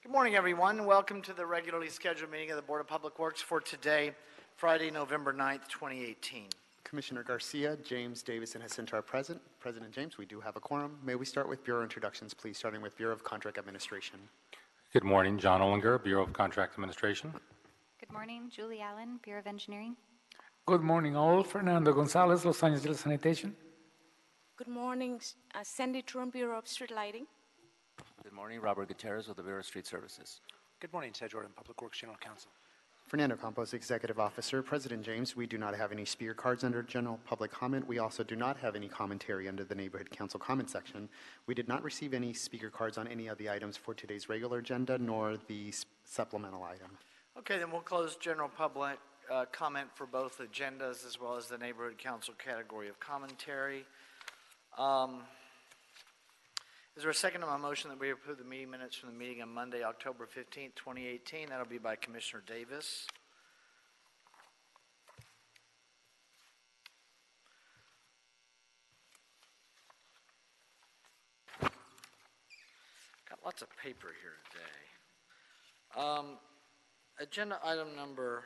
Good morning, everyone. Welcome to the regularly scheduled meeting of the Board of Public Works for today, Friday, November 9th, 2018. Commissioner Garcia, James, Davis, and Jacinto are present. President James, we do have a quorum. May we start with Bureau introductions, please, starting with Bureau of Contract Administration. Good morning, John Olinger, Bureau of Contract Administration. Good morning, Julie Allen, Bureau of Engineering. Good morning, all. Fernando Gonzalez, Los Angeles Sanitation. Good morning, Sandy Trump, Bureau of Street Lighting. Good morning, Robert Gutierrez with the Bureau of Street Services. Good morning, Ted Jordan, Public Works General Counsel. Fernando Campos, Executive Officer. President James, we do not have any speaker cards under general public comment. We also do not have any commentary under the Neighborhood Council comment section. We did not receive any speaker cards on any of the items for today's regular agenda, nor the supplemental item. Okay, then we'll close general public comment for both agendas as well as the Neighborhood Council category of commentary. Is there a second to my motion that we approve the meeting minutes from the meeting on Monday, October 15th, 2018? That'll be by Commissioner Davis. Got lots of paper here today. Agenda item number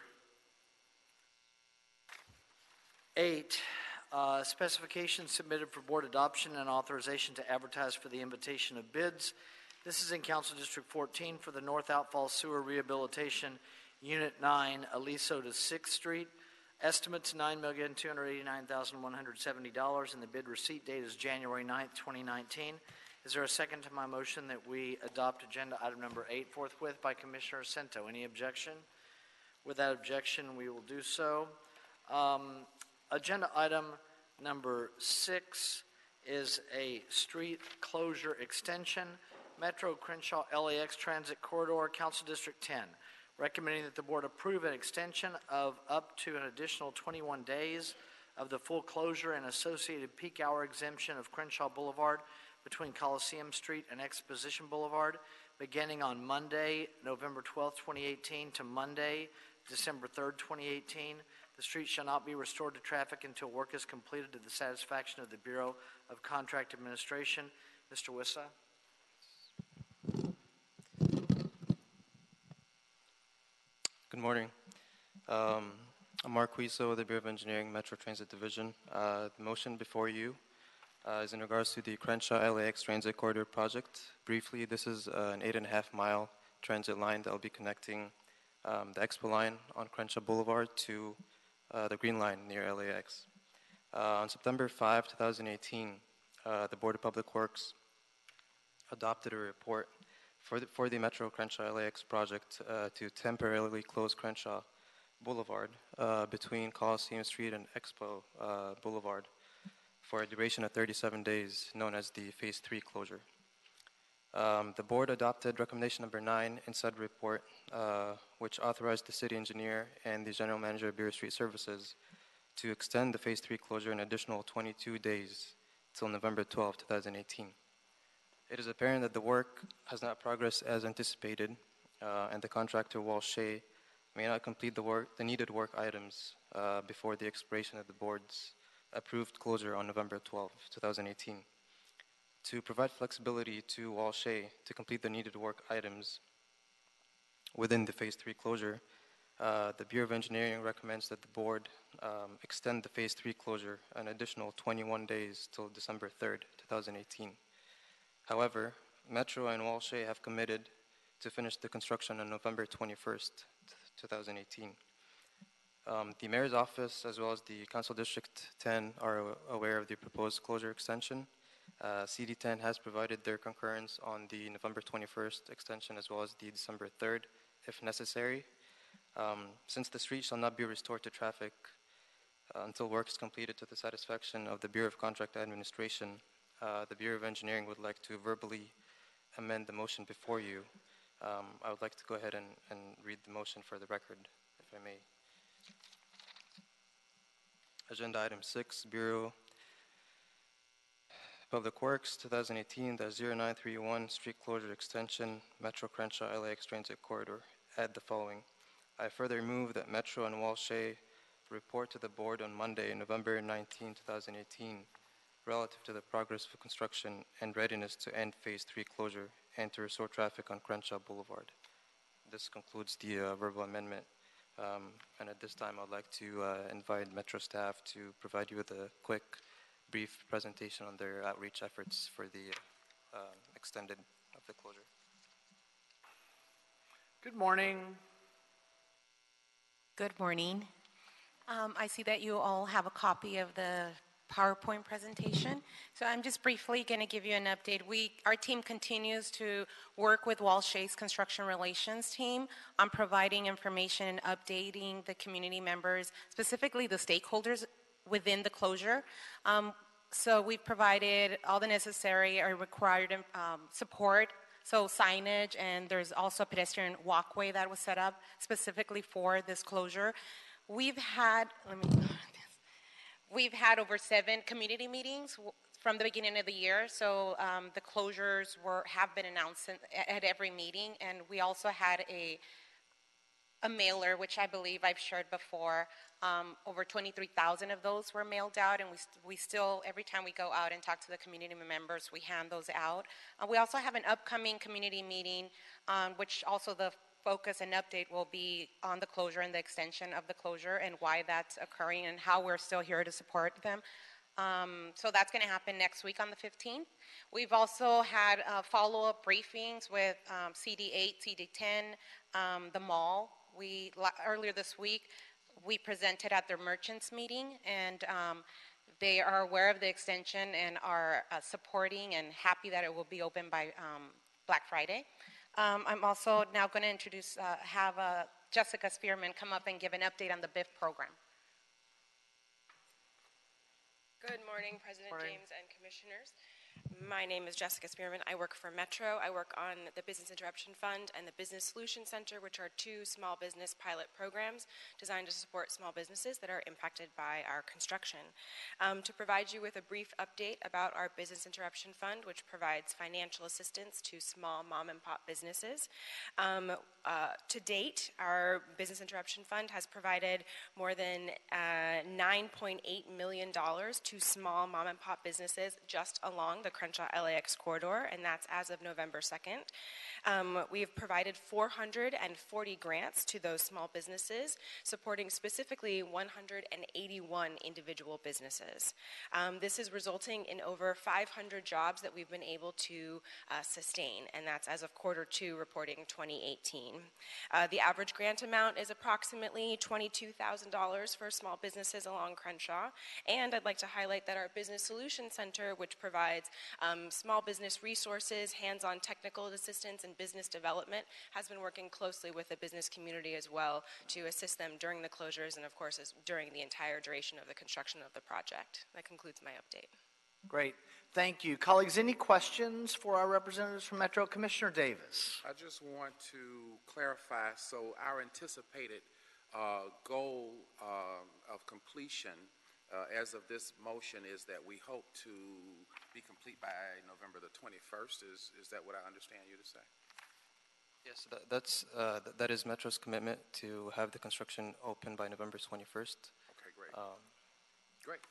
8. Specifications submitted for board adoption and authorization to advertise for the invitation of bids. This is in Council District 14 for the North Outfall Sewer Rehabilitation Unit 9, Aliso to 6th Street. Estimates $9,289,170, and the bid receipt date is January 9th, 2019. Is there a second to my motion that we adopt agenda item number 8 forthwith by Commissioner Jacinto? Any objection? With that objection, we will do so. Agenda item number 6 is a street closure extension, Metro Crenshaw LAX Transit Corridor, Council District 10, recommending that the board approve an extension of up to an additional 21 days of the full closure and associated peak hour exemption of Crenshaw Boulevard between Coliseum Street and Exposition Boulevard, beginning on Monday, November 12th, 2018 to Monday, December 3rd, 2018. The street shall not be restored to traffic until work is completed to the satisfaction of the Bureau of Contract Administration. Mr. Wissa. Good morning. I'm Mark Wissa with the Bureau of Engineering, Metro Transit Division. The motion before you is in regards to the Crenshaw LAX Transit Corridor project. Briefly, this is an 8.5-mile transit line that will be connecting the Expo line on Crenshaw Boulevard to the Green Line near LAX. On September 5, 2018, the Board of Public Works adopted a report for the Metro Crenshaw LAX project to temporarily close Crenshaw Boulevard between Coliseum Street and Expo Boulevard for a duration of 37 days, known as the Phase 3 closure. The board adopted recommendation number 9 in said report, which authorized the city engineer and the general manager of Bureau of Street Services to extend the Phase 3 closure an additional 22 days till November 12, 2018. It is apparent that the work has not progressed as anticipated, and the contractor, Walsh may not complete the needed work items before the expiration of the board's approved closure on November 12, 2018. To provide flexibility to Walsh to complete the needed work items within the Phase 3 closure, the Bureau of Engineering recommends that the board extend the Phase 3 closure an additional 21 days till December 3rd, 2018. However, Metro and Walsh have committed to finish the construction on November 21st, 2018. The Mayor's Office, as well as the Council District 10, are aware of the proposed closure extension. CD10 has provided their concurrence on the November 21st extension as well as the December 3rd, if necessary. Since the street shall not be restored to traffic until work is completed to the satisfaction of the Bureau of Contract Administration, the Bureau of Engineering would like to verbally amend the motion before you. I would like to go ahead and read the motion for the record, if I may. Agenda item 6, Bureau Public Works 2018-0931 Street Closure Extension, Metro Crenshaw LAX Transit Corridor. Add the following. I further move that Metro and Walsh report to the board on Monday, November 19, 2018, relative to the progress of construction and readiness to end Phase 3 closure and to restore traffic on Crenshaw Boulevard. This concludes the verbal amendment. And at this time, I'd like to invite Metro staff to provide you with a quick, brief presentation on their outreach efforts for the extended of the closure. Good morning. Good morning. I see that you all have a copy of the PowerPoint presentation. So I'm just briefly going to give you an update. Our team continues to work with Walshay's construction relations team on providing information and updating the community members, specifically the stakeholders within the closure. So we've provided all the necessary or required support, so signage, and there's also a pedestrian walkway that was set up specifically for this closure. We've had over 7 community meetings from the beginning of the year, so the closures have been announced at every meeting, and we also had a mailer, which I believe I've shared before. Over 23,000 of those were mailed out, and we still, every time we go out and talk to the community members, we hand those out. We also have an upcoming community meeting, which also the focus and update will be on the closure and the extension of the closure and why that's occurring and how we're still here to support them. So that's going to happen next week on the 15th. We've also had follow-up briefings with CD8, CD10, the mall. Earlier this week, we presented at their merchants meeting, and they are aware of the extension and are supporting and happy that it will be open by Black Friday. I'm also now going to have Jessica Spearman come up and give an update on the BIF program. Good morning, President James and Commissioners. My name is Jessica Spearman. I work for Metro. I work on the Business Interruption Fund and the Business Solution Center, which are 2 small business pilot programs designed to support small businesses that are impacted by our construction. To provide you with a brief update about our Business Interruption Fund, which provides financial assistance to small mom and pop businesses. To date, our Business Interruption Fund has provided more than $9.8 million to small mom and pop businesses just along the Crenshaw LAX corridor, and that's as of November 2nd. We've provided 440 grants to those small businesses, supporting specifically 181 individual businesses. This is resulting in over 500 jobs that we've been able to sustain, and that's as of Q2 reporting 2018. The average grant amount is approximately $22,000 for small businesses along Crenshaw, and I'd like to highlight that our Business Solution Center, which provides small business resources, hands-on technical assistance, and business development, has been working closely with the business community as well to assist them during the closures and, of course, during the entire duration of the construction of the project. That concludes my update. Great. Thank you. Colleagues, any questions for our representatives from Metro? Commissioner Davis. I just want to clarify, so our anticipated goal of completion as of this motion is that we hope to be complete by November the 21st. Is that what I understand you to say? Yes, that is Metro's commitment to have the construction open by November 21st. Okay, great. Great.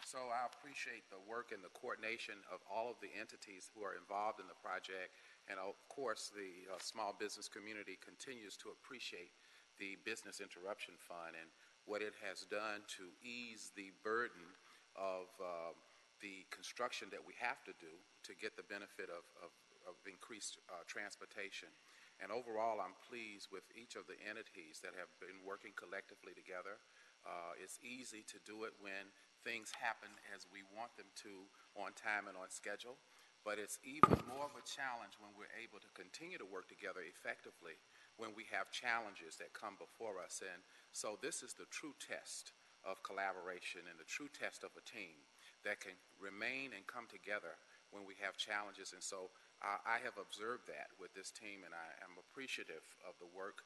So I appreciate the work and the coordination of all of the entities who are involved in the project, and of course the small business community continues to appreciate the Business Interruption Fund and what it has done to ease the burden of the construction that we have to do to get the benefit of increased transportation. And overall, I'm pleased with each of the entities that have been working collectively together. It's easy to do it when things happen as we want them to, on time and on schedule, but it's even more of a challenge when we're able to continue to work together effectively when we have challenges that come before us. And so this is the true test of collaboration and the true test of a team that can remain and come together when we have challenges. And so I have observed that with this team, and I am appreciative of the work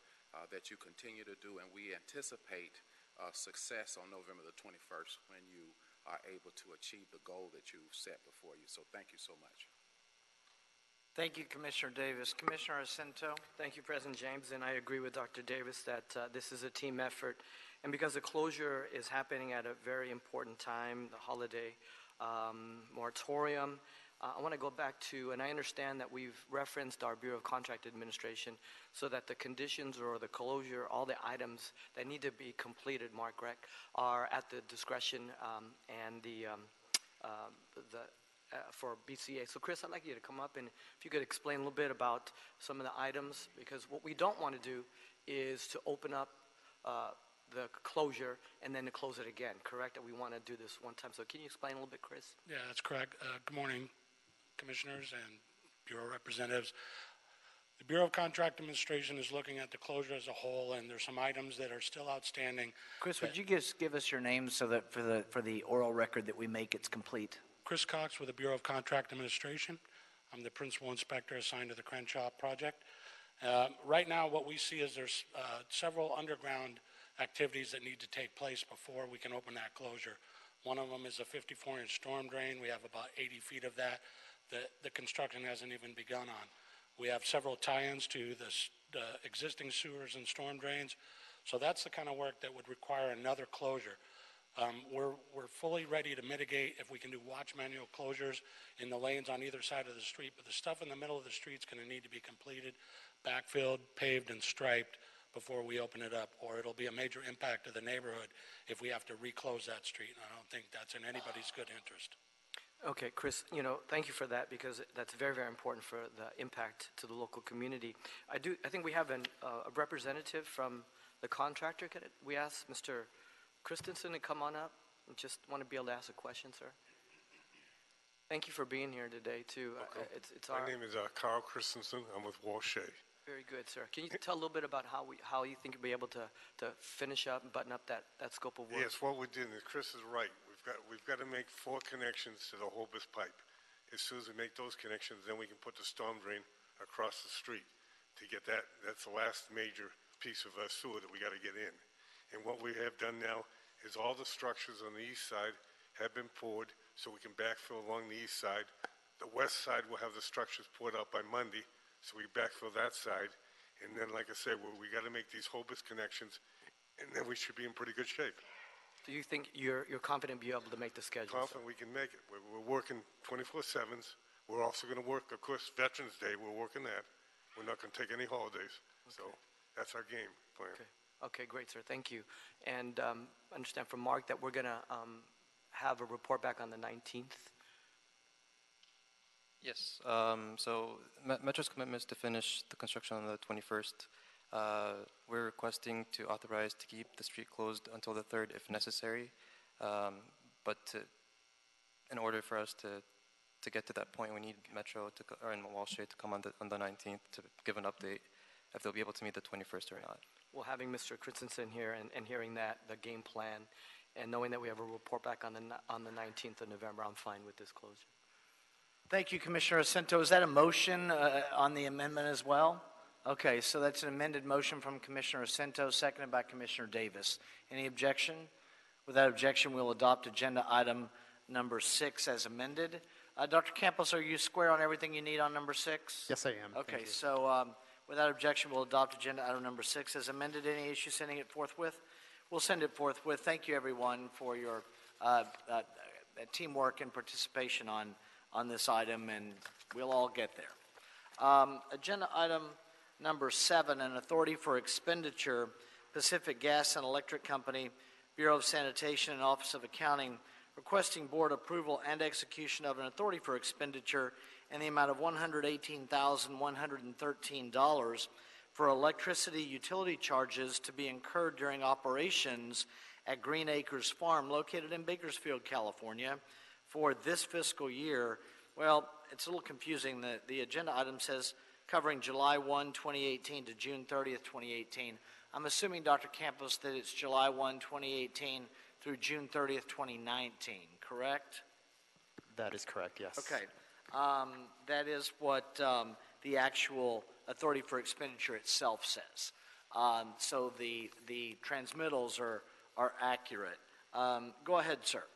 that you continue to do, and we anticipate success on November the 21st when you are able to achieve the goal that you set before you. So thank you so much. Thank you, Commissioner Davis. Commissioner Jacinto. Thank you, President James, and I agree with Dr. Davis that this is a team effort. And because the closure is happening at a very important time, the holiday moratorium, I want to go back to, and I understand that we've referenced our Bureau of Contract Administration so that the conditions or the closure, all the items that need to be completed, Mark, correct, are at the discretion and for BCA. So Chris, I'd like you to come up and if you could explain a little bit about some of the items, because what we don't want to do is to open up the closure and then to close it again, correct? That we want to do this one time. So can you explain a little bit, Chris? Yeah, that's correct. Good morning, Commissioners and Bureau representatives. The Bureau of Contract Administration is looking at the closure as a whole, and there's some items that are still outstanding. Chris, would you just give us your name so that for the oral record that we make it's complete? Chris Cox with the Bureau of Contract Administration. I'm the Principal Inspector assigned to the Crenshaw project. Right now, what we see is there's several underground activities that need to take place before we can open that closure. One of them is a 54-inch storm drain. We have about 80 feet of that. The construction hasn't even begun on. We have several tie-ins to the existing sewers and storm drains. So that's the kind of work that would require another closure. We're fully ready to mitigate if we can do watch manual closures in the lanes on either side of the street, but the stuff in the middle of the street is going to need to be completed, backfilled, paved, and striped before we open it up, or it'll be a major impact to the neighborhood if we have to reclose that street. And I don't think that's in anybody's good interest. Okay, Chris, thank you for that because that's very, very important for the impact to the local community. I think we have a representative from the contractor. Can we ask Mr. Christensen to come on up? I just want to be able to ask a question, sir. Thank you for being here today, too. Okay. My name is Carl Christensen. I'm with Walshay. Very good, sir. Can you tell a little bit about how you think you'll be able to finish up and button up that scope of work? Yes, what we're doing is, Chris is right. We've got to make 4 connections to the Hobus pipe. As soon as we make those connections, then we can put the storm drain across the street to get that. That's the last major piece of sewer that we got to get in. And what we have done now is all the structures on the east side have been poured so we can backfill along the east side. The west side will have the structures poured out by Monday, so we backfill that side. And then, like I said, we got to make these Hobus connections, and then we should be in pretty good shape. Do you think you're confident you'll be able to make the schedule? Confident we can make it. We're working 24/7s. We're also going to work, of course, Veterans Day. We're working that. We're not going to take any holidays. Okay. So that's our game plan. Okay, great, sir. Thank you. And I understand from Mark that we're going to have a report back on the 19th. Yes. So Metro's commitment is to finish the construction on the 21st. We're requesting to authorize to keep the street closed until the 3rd if necessary. But in order for us to get to that point, we need Metro and Walshay to come on the 19th to give an update if they'll be able to meet the 21st or not. Well, having Mr. Christensen here and hearing that, the game plan, and knowing that we have a report back on the 19th of November, I'm fine with this closure. Thank you, Commissioner Ascento. Is that a motion on the amendment as well? Okay, so that's an amended motion from Commissioner Ascento, seconded by Commissioner Davis. Any objection? Without objection, we'll adopt agenda item number 6 as amended. Dr. Campos, are you square on everything you need on number 6? Yes, I am. Okay, so without objection, we'll adopt agenda item number 6 as amended. Any issue sending it forthwith? We'll send it forthwith. Thank you, everyone, for your teamwork and participation on this item, and we'll all get there. Agenda item number 7, an authority for expenditure, Pacific Gas and Electric Company, Bureau of Sanitation and Office of Accounting, requesting board approval and execution of an authority for expenditure in the amount of $118,113 for electricity utility charges to be incurred during operations at Green Acres Farm located in Bakersfield, California for this fiscal year. Well, it's a little confusing. The agenda item says covering July 1, 2018 to June 30th, 2018. I'm assuming, Dr. Campos, that it's July 1, 2018 through June 30th, 2019, correct? That is correct, yes. Okay. That is what the actual authority for expenditure itself says. So the transmittals are accurate. Go ahead, sir.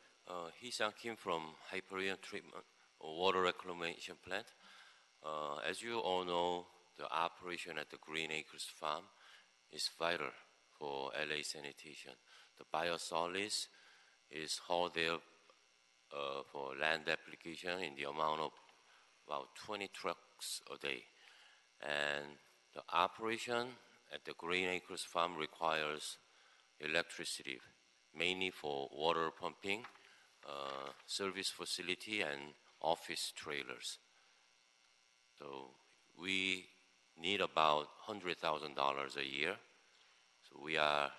Hee-Sang Kim from Hyperion Treatment or Water Reclamation Plant. As you all know, the operation at the Green Acres Farm is vital for LA sanitation. The biosolids is hauled there for land application in the amount of about 20 trucks a day. And the operation at the Green Acres Farm requires electricity, mainly for water pumping, service facility, and office trailers. So we need about $100,000 a year. So we are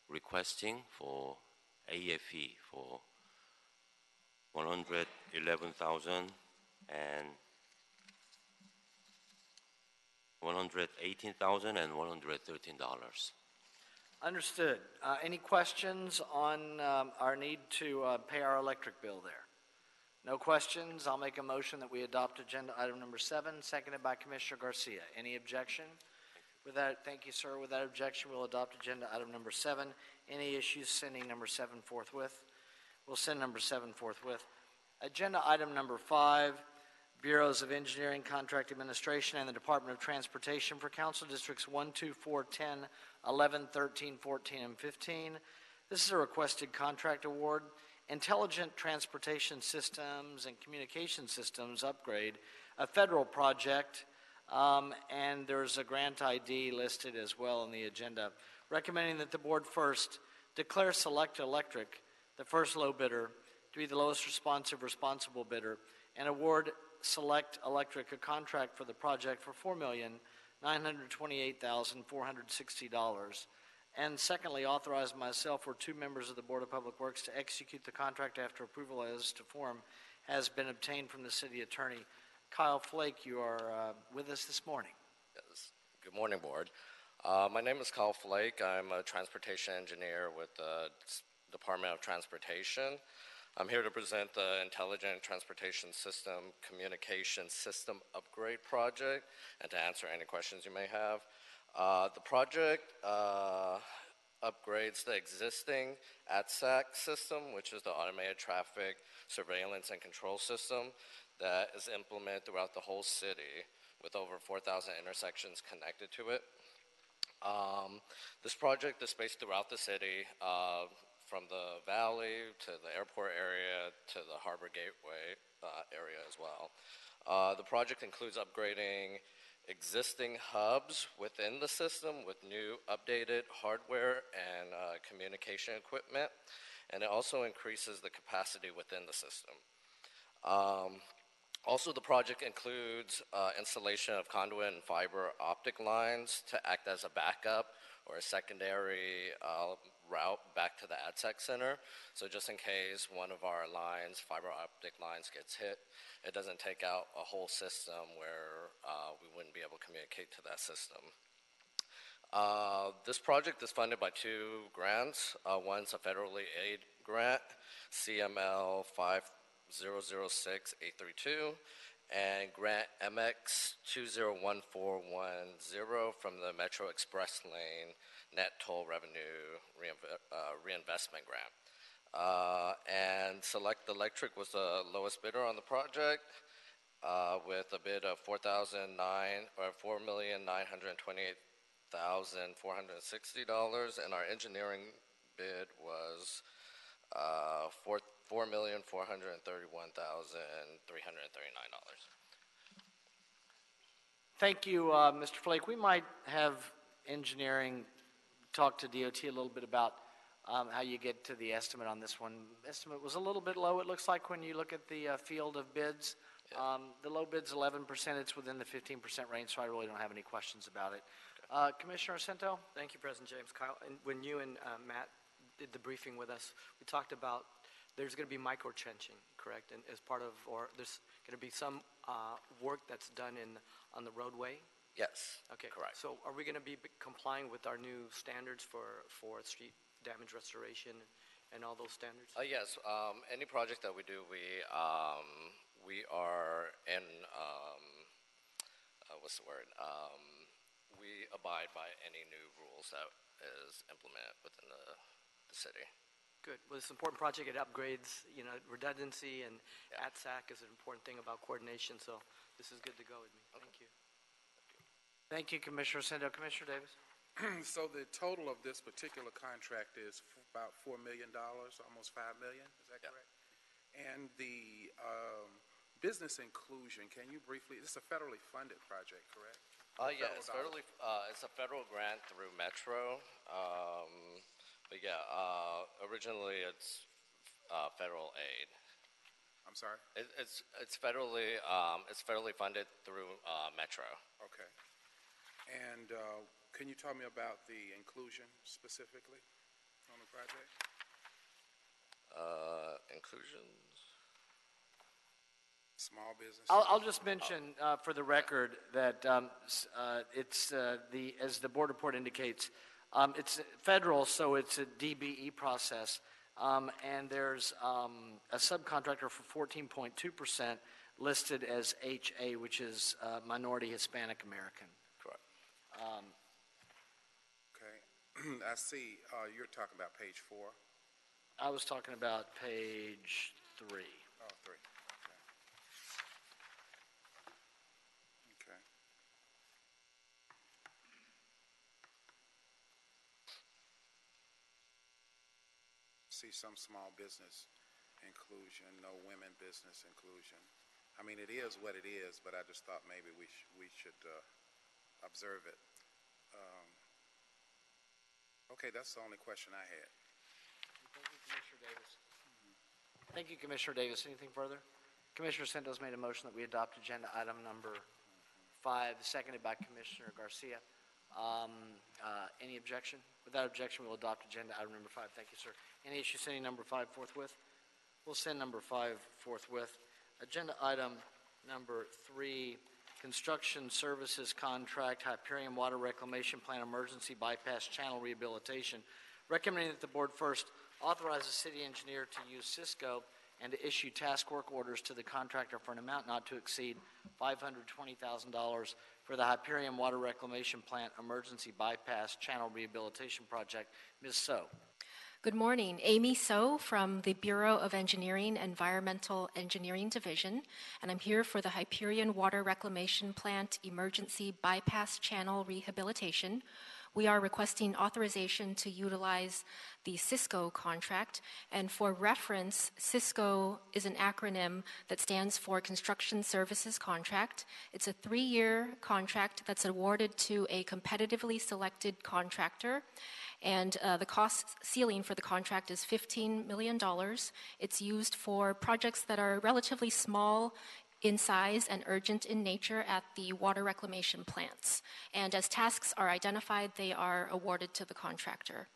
requesting for AFE for 111,000 and 118,000 and $113. Understood. Any questions on our need to pay our electric bill there? No questions. I'll make a motion that we adopt agenda item number 7, seconded by Commissioner Garcia. Any objection? With that, thank you, sir. With that objection, we'll adopt agenda item number 7. Any issues sending number 7 forthwith? We'll send number 7 forthwith. Agenda item number 5, Bureaus of Engineering, Contract Administration, and the Department of Transportation for Council Districts 1, 2, 4, 10, 11, 13, 14, and 15. This is a requested contract award. Intelligent Transportation Systems and Communication Systems upgrade, a federal project, and there's a grant ID listed as well in the agenda. Recommending that the board first declare Select Electric the first low bidder to be the lowest responsive responsible bidder, and award Select Electric a contract for the project for $4,928,460. And secondly, authorize myself or 2 members of the Board of Public Works to execute the contract after approval as to form has been obtained from the city attorney. Kyle Flake, you are with us this morning. Yes. Good morning, Board. My name is Kyle Flake. I'm a transportation engineer with the Department of Transportation. I'm here to present the Intelligent Transportation System Communication System Upgrade Project and to answer any questions you may have. The project upgrades the existing ATSAC system, which is the Automated Traffic Surveillance and Control System that is implemented throughout the whole city with over 4,000 intersections connected to it. This project is spaced throughout the city, from the valley to the airport area to the Harbor Gateway area as well. The project includes upgrading existing hubs within the system with new updated hardware and communication equipment, and it also increases the capacity within the system. Also, the project includes installation of conduit and fiber optic lines to act as a backup or a secondary route back to the ADSEC center. So just in case one of our lines, fiber optic lines, gets hit, it doesn't take out a whole system where we wouldn't be able to communicate to that system. This project is funded by 2 grants. One's a federally aid grant, CML 5006832, and grant MX 201410 from the Metro Express Lane Net Toll Revenue Reinvestment Grant. And Select Electric was the lowest bidder on the project with a bid of $4,928,460, and our engineering bid was $4,431,339. Thank you, Mr. Flake. We might have engineering talk to DOT a little bit about how you get to the estimate on this one. Estimate was a little bit low, it looks like, when you look at the field of bids. Yeah. The low bid's 11%. It's within the 15% range, so I really don't have any questions about it. Okay. Commissioner Cento? Thank you, President James. Kyle, and when you and Matt did the briefing with us, we talked about there's going to be micro-trenching, correct? And as part of, or there's going to be some work that's done on the roadway? Yes. Okay. Correct. So are we going to be complying with our new standards for street damage restoration and all those standards? Yes. Any project that we do, we are in, what's the word? We abide by any new rules that is implemented within the city. Good. Well, it's an important project. It upgrades, redundancy, and ATSAC is an important thing about coordination, so this is good to go with me. Okay. Thank you. Thank you, Commissioner Cento. Commissioner Davis? So the total of this particular contract is about $4 million, almost $5 million, is that correct? And the Business inclusion, can you briefly, this is a federally funded project, correct? Yeah, it's it's a federal grant through Metro. But yeah, originally it's federal aid. I'm sorry? It's federally funded through Metro. Okay. And can you tell me about the inclusion specifically on the project? Inclusions. Small business. I'll just mention for the record that it's as the board report indicates, it's federal, so it's a DBE process, and there's a subcontractor for 14.2% listed as HA, which is minority Hispanic American. Correct. Okay. I see you're talking about page 4. I was talking about page 3. Oh, 3. Okay. See some small business inclusion, no women business inclusion. I mean, it is what it is, but I just thought maybe we should observe it. Okay, that's the only question I had. Thank you, Commissioner Davis. Thank you, Commissioner Davis. Anything further? Commissioner Santos made a motion that we adopt agenda item number 5, seconded by Commissioner Garcia. Any objection? Without objection, we'll adopt agenda item number 5. Thank you, sir. Any issue sending number 5 forthwith? We'll send number 5 forthwith. Agenda item number 3, construction services contract, Hyperion Water Reclamation Plan Emergency Bypass Channel Rehabilitation. Recommending that the board first authorize the city engineer to use Cisco and to issue task work orders to the contractor for an amount not to exceed $520,000 for the Hyperion Water Reclamation Plant Emergency Bypass Channel Rehabilitation Project. Ms. So. Good morning. Amy So from the Bureau of Engineering, Environmental Engineering Division, and I'm here for the Hyperion Water Reclamation Plant Emergency Bypass Channel Rehabilitation. We are requesting authorization to utilize the Cisco contract, and for reference, Cisco is an acronym that stands for Construction Services Contract. It's a 3-year contract that's awarded to a competitively selected contractor, and the cost ceiling for the contract is $15 million. It's used for projects that are relatively small in size and urgent in nature at the water reclamation plants. And as tasks are identified, they are awarded to the contractor.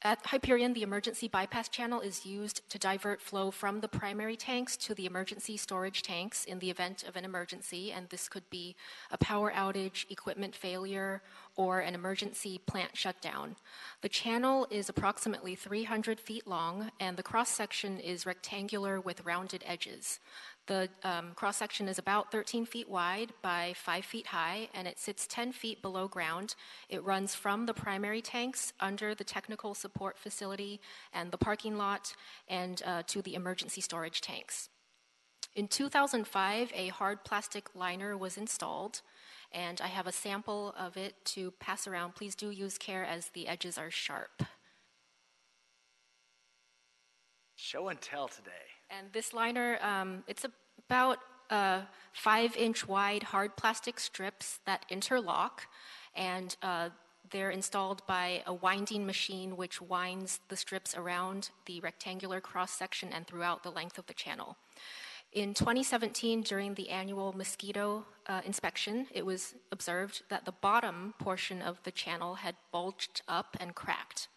At Hyperion, the emergency bypass channel is used to divert flow from the primary tanks to the emergency storage tanks in the event of an emergency, and this could be a power outage, equipment failure, or an emergency plant shutdown. The channel is approximately 300 feet long, and the cross-section is rectangular with rounded edges. The cross-section is about 13 feet wide by 5 feet high, and it sits 10 feet below ground. It runs from the primary tanks under the technical support facility and the parking lot and to the emergency storage tanks. In 2005, a hard plastic liner was installed, and I have a sample of it to pass around. Please do use care as the edges are sharp. Show and tell today. And this liner, it's about 5-inch wide hard plastic strips that interlock, and they're installed by a winding machine which winds the strips around the rectangular cross-section and throughout the length of the channel. In 2017, during the annual mosquito inspection, it was observed that the bottom portion of the channel had bulged up and cracked.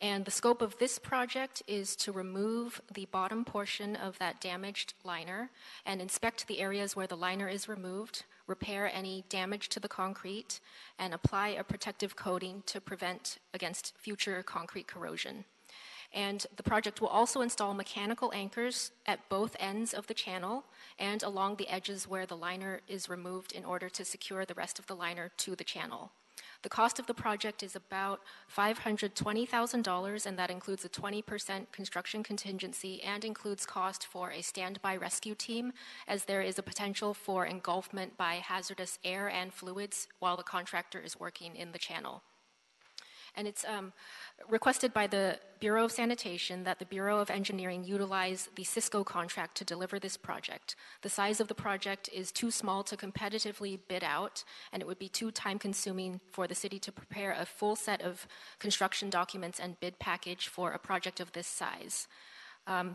And the scope of this project is to remove the bottom portion of that damaged liner and inspect the areas where the liner is removed, repair any damage to the concrete, and apply a protective coating to prevent against future concrete corrosion. And the project will also install mechanical anchors at both ends of the channel and along the edges where the liner is removed in order to secure the rest of the liner to the channel. The cost of the project is about $520,000, and that includes a 20% construction contingency and includes cost for a standby rescue team, as there is a potential for engulfment by hazardous air and fluids while the contractor is working in the channel. And it's requested by the Bureau of Sanitation that the Bureau of Engineering utilize the Cisco contract to deliver this project. The size of the project is too small to competitively bid out, and it would be too time-consuming for the city to prepare a full set of construction documents and bid package for a project of this size.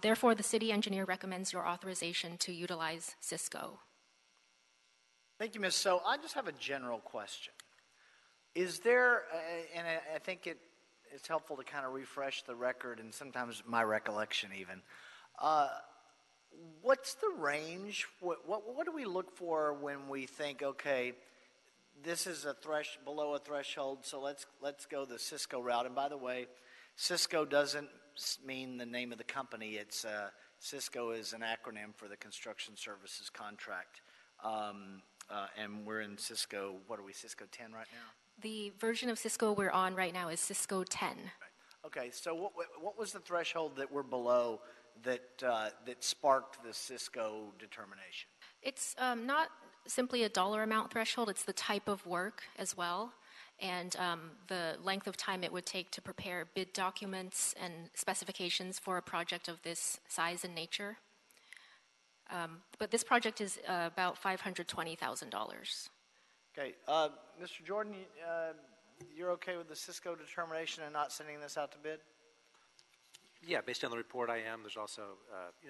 Therefore, the city engineer recommends your authorization to utilize Cisco. Thank you, Ms. So. I just have a general question. Is there, and I think it's helpful to kind of refresh the record and sometimes my recollection even, what's the range? What do we look for when we think, okay, this is below a threshold, so let's go the Cisco route? And by the way, Cisco doesn't mean the name of the company. It's Cisco is an acronym for the Construction Services Contract. And we're in Cisco, what are we, Cisco 10 right now? The version of Cisco we're on right now is Cisco 10. Right. Okay, so what was the threshold that we're below that sparked the Cisco determination? It's not simply a dollar amount threshold, it's the type of work as well, and the length of time it would take to prepare bid documents and specifications for a project of this size and nature. But this project is about $520,000. Okay, Mr. Jordan, you're okay with the Cisco determination and not sending this out to bid? Yeah, based on the report, I am. There's also,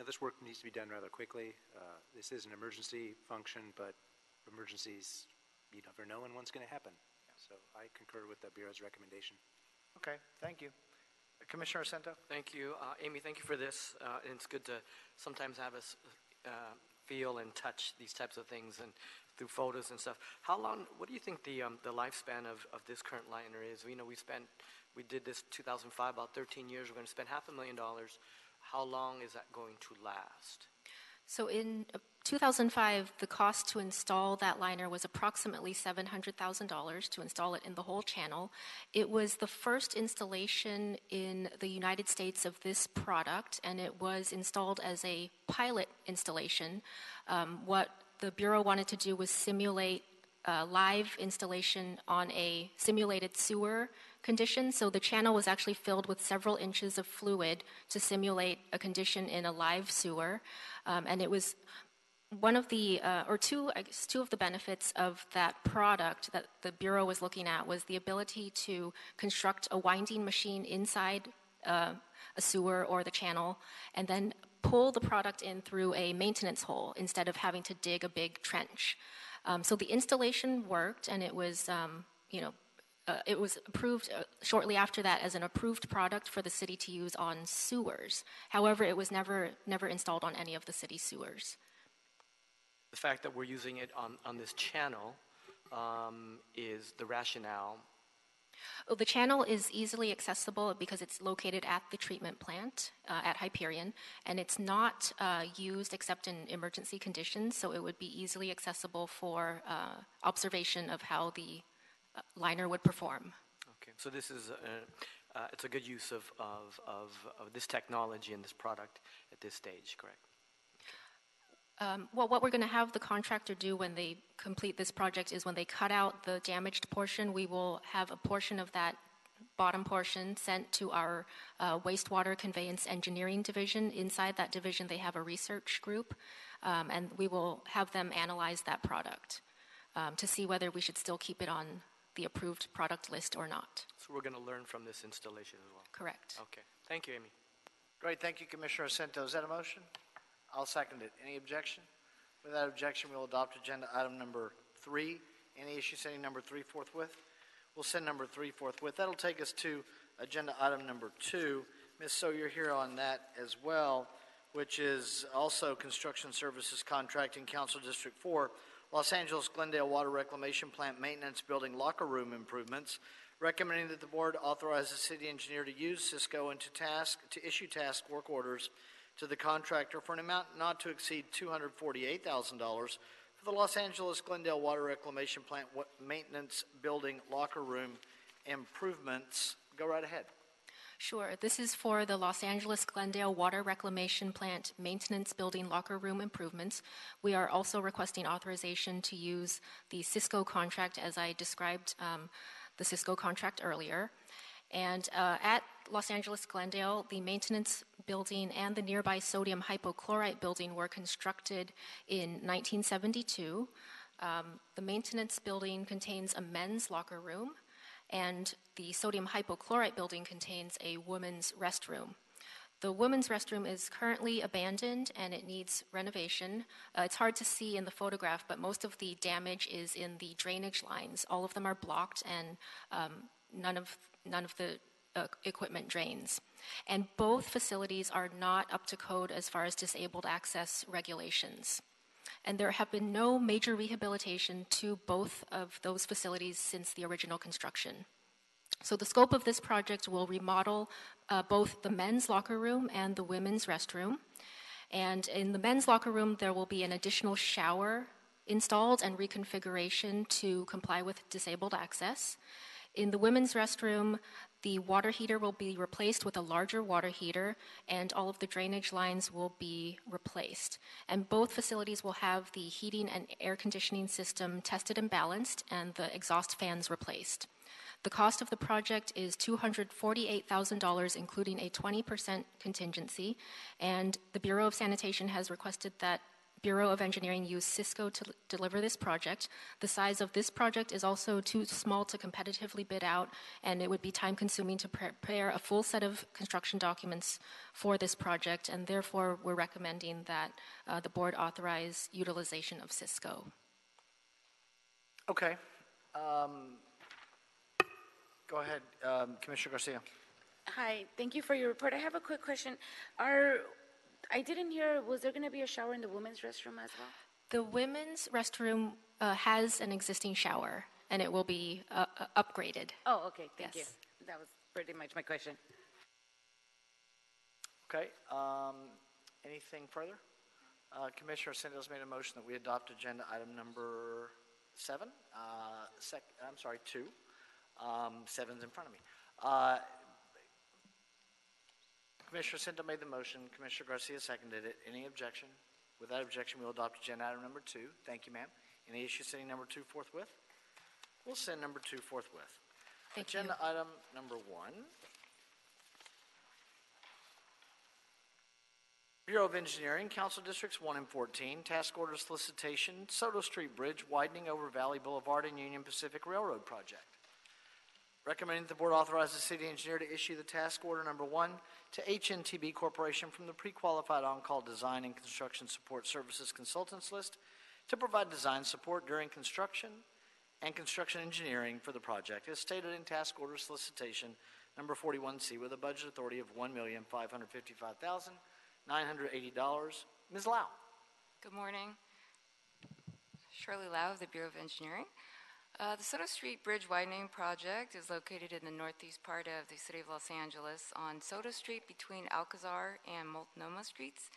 this work needs to be done rather quickly. This is an emergency function, but emergencies, you never know when one's going to happen. So I concur with the Bureau's recommendation. Okay, thank you. Commissioner Cento? Thank you. Amy, thank you for this. And it's good to sometimes have us feel and touch these types of things and through photos and stuff. How long, what do you think the lifespan of this current liner is? We did this 2005, about 13 years. We're going to spend $500,000. How long is that going to last? So in 2005, the cost to install that liner was approximately $700,000 to install it in the whole channel. It was the first installation in the United States of this product, and it was installed as a pilot installation. What the Bureau wanted to do was simulate live installation on a simulated sewer condition. So the channel was actually filled with several inches of fluid to simulate a condition in a live sewer. And it was one of the, two of the benefits of that product that the Bureau was looking at was the ability to construct a winding machine inside a sewer or the channel and then pull the product in through a maintenance hole instead of having to dig a big trench. So the installation worked, and it was, it was approved shortly after that as an approved product for the city to use on sewers. However, it was never installed on any of the city sewers. The fact that we're using it on this channel is the rationale. Well, the channel is easily accessible because it's located at the treatment plant at Hyperion, and it's not used except in emergency conditions, so it would be easily accessible for observation of how the liner would perform. Okay, so this is it's a good use of this technology and this product at this stage, correct? Well, what we're going to have the contractor do when they complete this project is when they cut out the damaged portion, we will have a portion of that bottom portion sent to our wastewater conveyance engineering division. Inside that division, they have a research group, and we will have them analyze that product to see whether we should still keep it on the approved product list or not. So we're going to learn from this installation as well? Correct. Okay. Thank you, Amy. Great. Thank you, Commissioner Cento. Is that a motion? I'll second it. Any objection? Without objection, we'll adopt agenda item number 3. Any issue sending number 3 forthwith? We'll send number 3 forthwith. That'll take us to agenda item number 2. Ms. So you're here on that as well, which is also Construction Services Contracting Council District 4, Los Angeles Glendale Water Reclamation Plant Maintenance Building Locker Room Improvements, recommending that the board authorize the city engineer to use Cisco and to issue task work orders to the contractor for an amount not to exceed $248,000 for the Los Angeles Glendale Water Reclamation Plant Maintenance Building Locker Room Improvements. Go right ahead. Sure. This is for the Los Angeles Glendale Water Reclamation Plant Maintenance Building Locker Room Improvements. We are also requesting authorization to use the Cisco contract as I described the Cisco contract earlier. And at Los Angeles Glendale, the maintenance building and the nearby sodium hypochlorite building were constructed in 1972. The maintenance building contains a men's locker room, and the sodium hypochlorite building contains a women's restroom. The women's restroom is currently abandoned and it needs renovation. It's hard to see in the photograph, but most of the damage is in the drainage lines. All of them are blocked, and none of the equipment drains. And both facilities are not up to code as far as disabled access regulations. And there have been no major rehabilitation to both of those facilities since the original construction. So the scope of this project will remodel both the men's locker room and the women's restroom. And in the men's locker room, there will be an additional shower installed and reconfiguration to comply with disabled access. In the women's restroom, the water heater will be replaced with a larger water heater, and all of the drainage lines will be replaced. And both facilities will have the heating and air conditioning system tested and balanced, and the exhaust fans replaced. The cost of the project is $248,000, including a 20% contingency, and the Bureau of Sanitation has requested that Bureau of Engineering use Cisco to deliver this project. The size of this project is also too small to competitively bid out, and it would be time-consuming to prepare a full set of construction documents for this project, and therefore we're recommending that the board authorize utilization of Cisco. Okay. Go ahead, Commissioner Garcia. Hi, thank you for your report. I have a quick question. I didn't hear, was there going to be a shower in the women's restroom as well? The women's restroom has an existing shower, and it will be upgraded. Oh, okay, thank Yes. you. That was pretty much my question. Okay. Anything further? Commissioner Sindos made a motion that we adopt agenda item number 7. I'm sorry, 2. 7's in front of me. Commissioner Sinto made the motion. Commissioner Garcia seconded it. Any objection? Without objection, we will adopt agenda item number 2. Thank you, ma'am. Any issue sending number 2 forthwith? We'll send number 2 forthwith. Agenda item number 1. Bureau of Engineering, Council Districts 1 and 14, task order solicitation, Soto Street Bridge widening over Valley Boulevard and Union Pacific Railroad project. Recommending that the board authorize the city engineer to issue the task order number 1 to HNTB Corporation from the pre-qualified on-call design and construction support services consultants list to provide design support during construction and construction engineering for the project as stated in task order solicitation number 41C with a budget authority of $1,555,980. Ms. Lau. Good morning. Shirley Lau of the Bureau of Engineering. The Soto Street Bridge widening project is located in the northeast part of the city of Los Angeles on Soto Street between Alcazar and Multnomah Streets.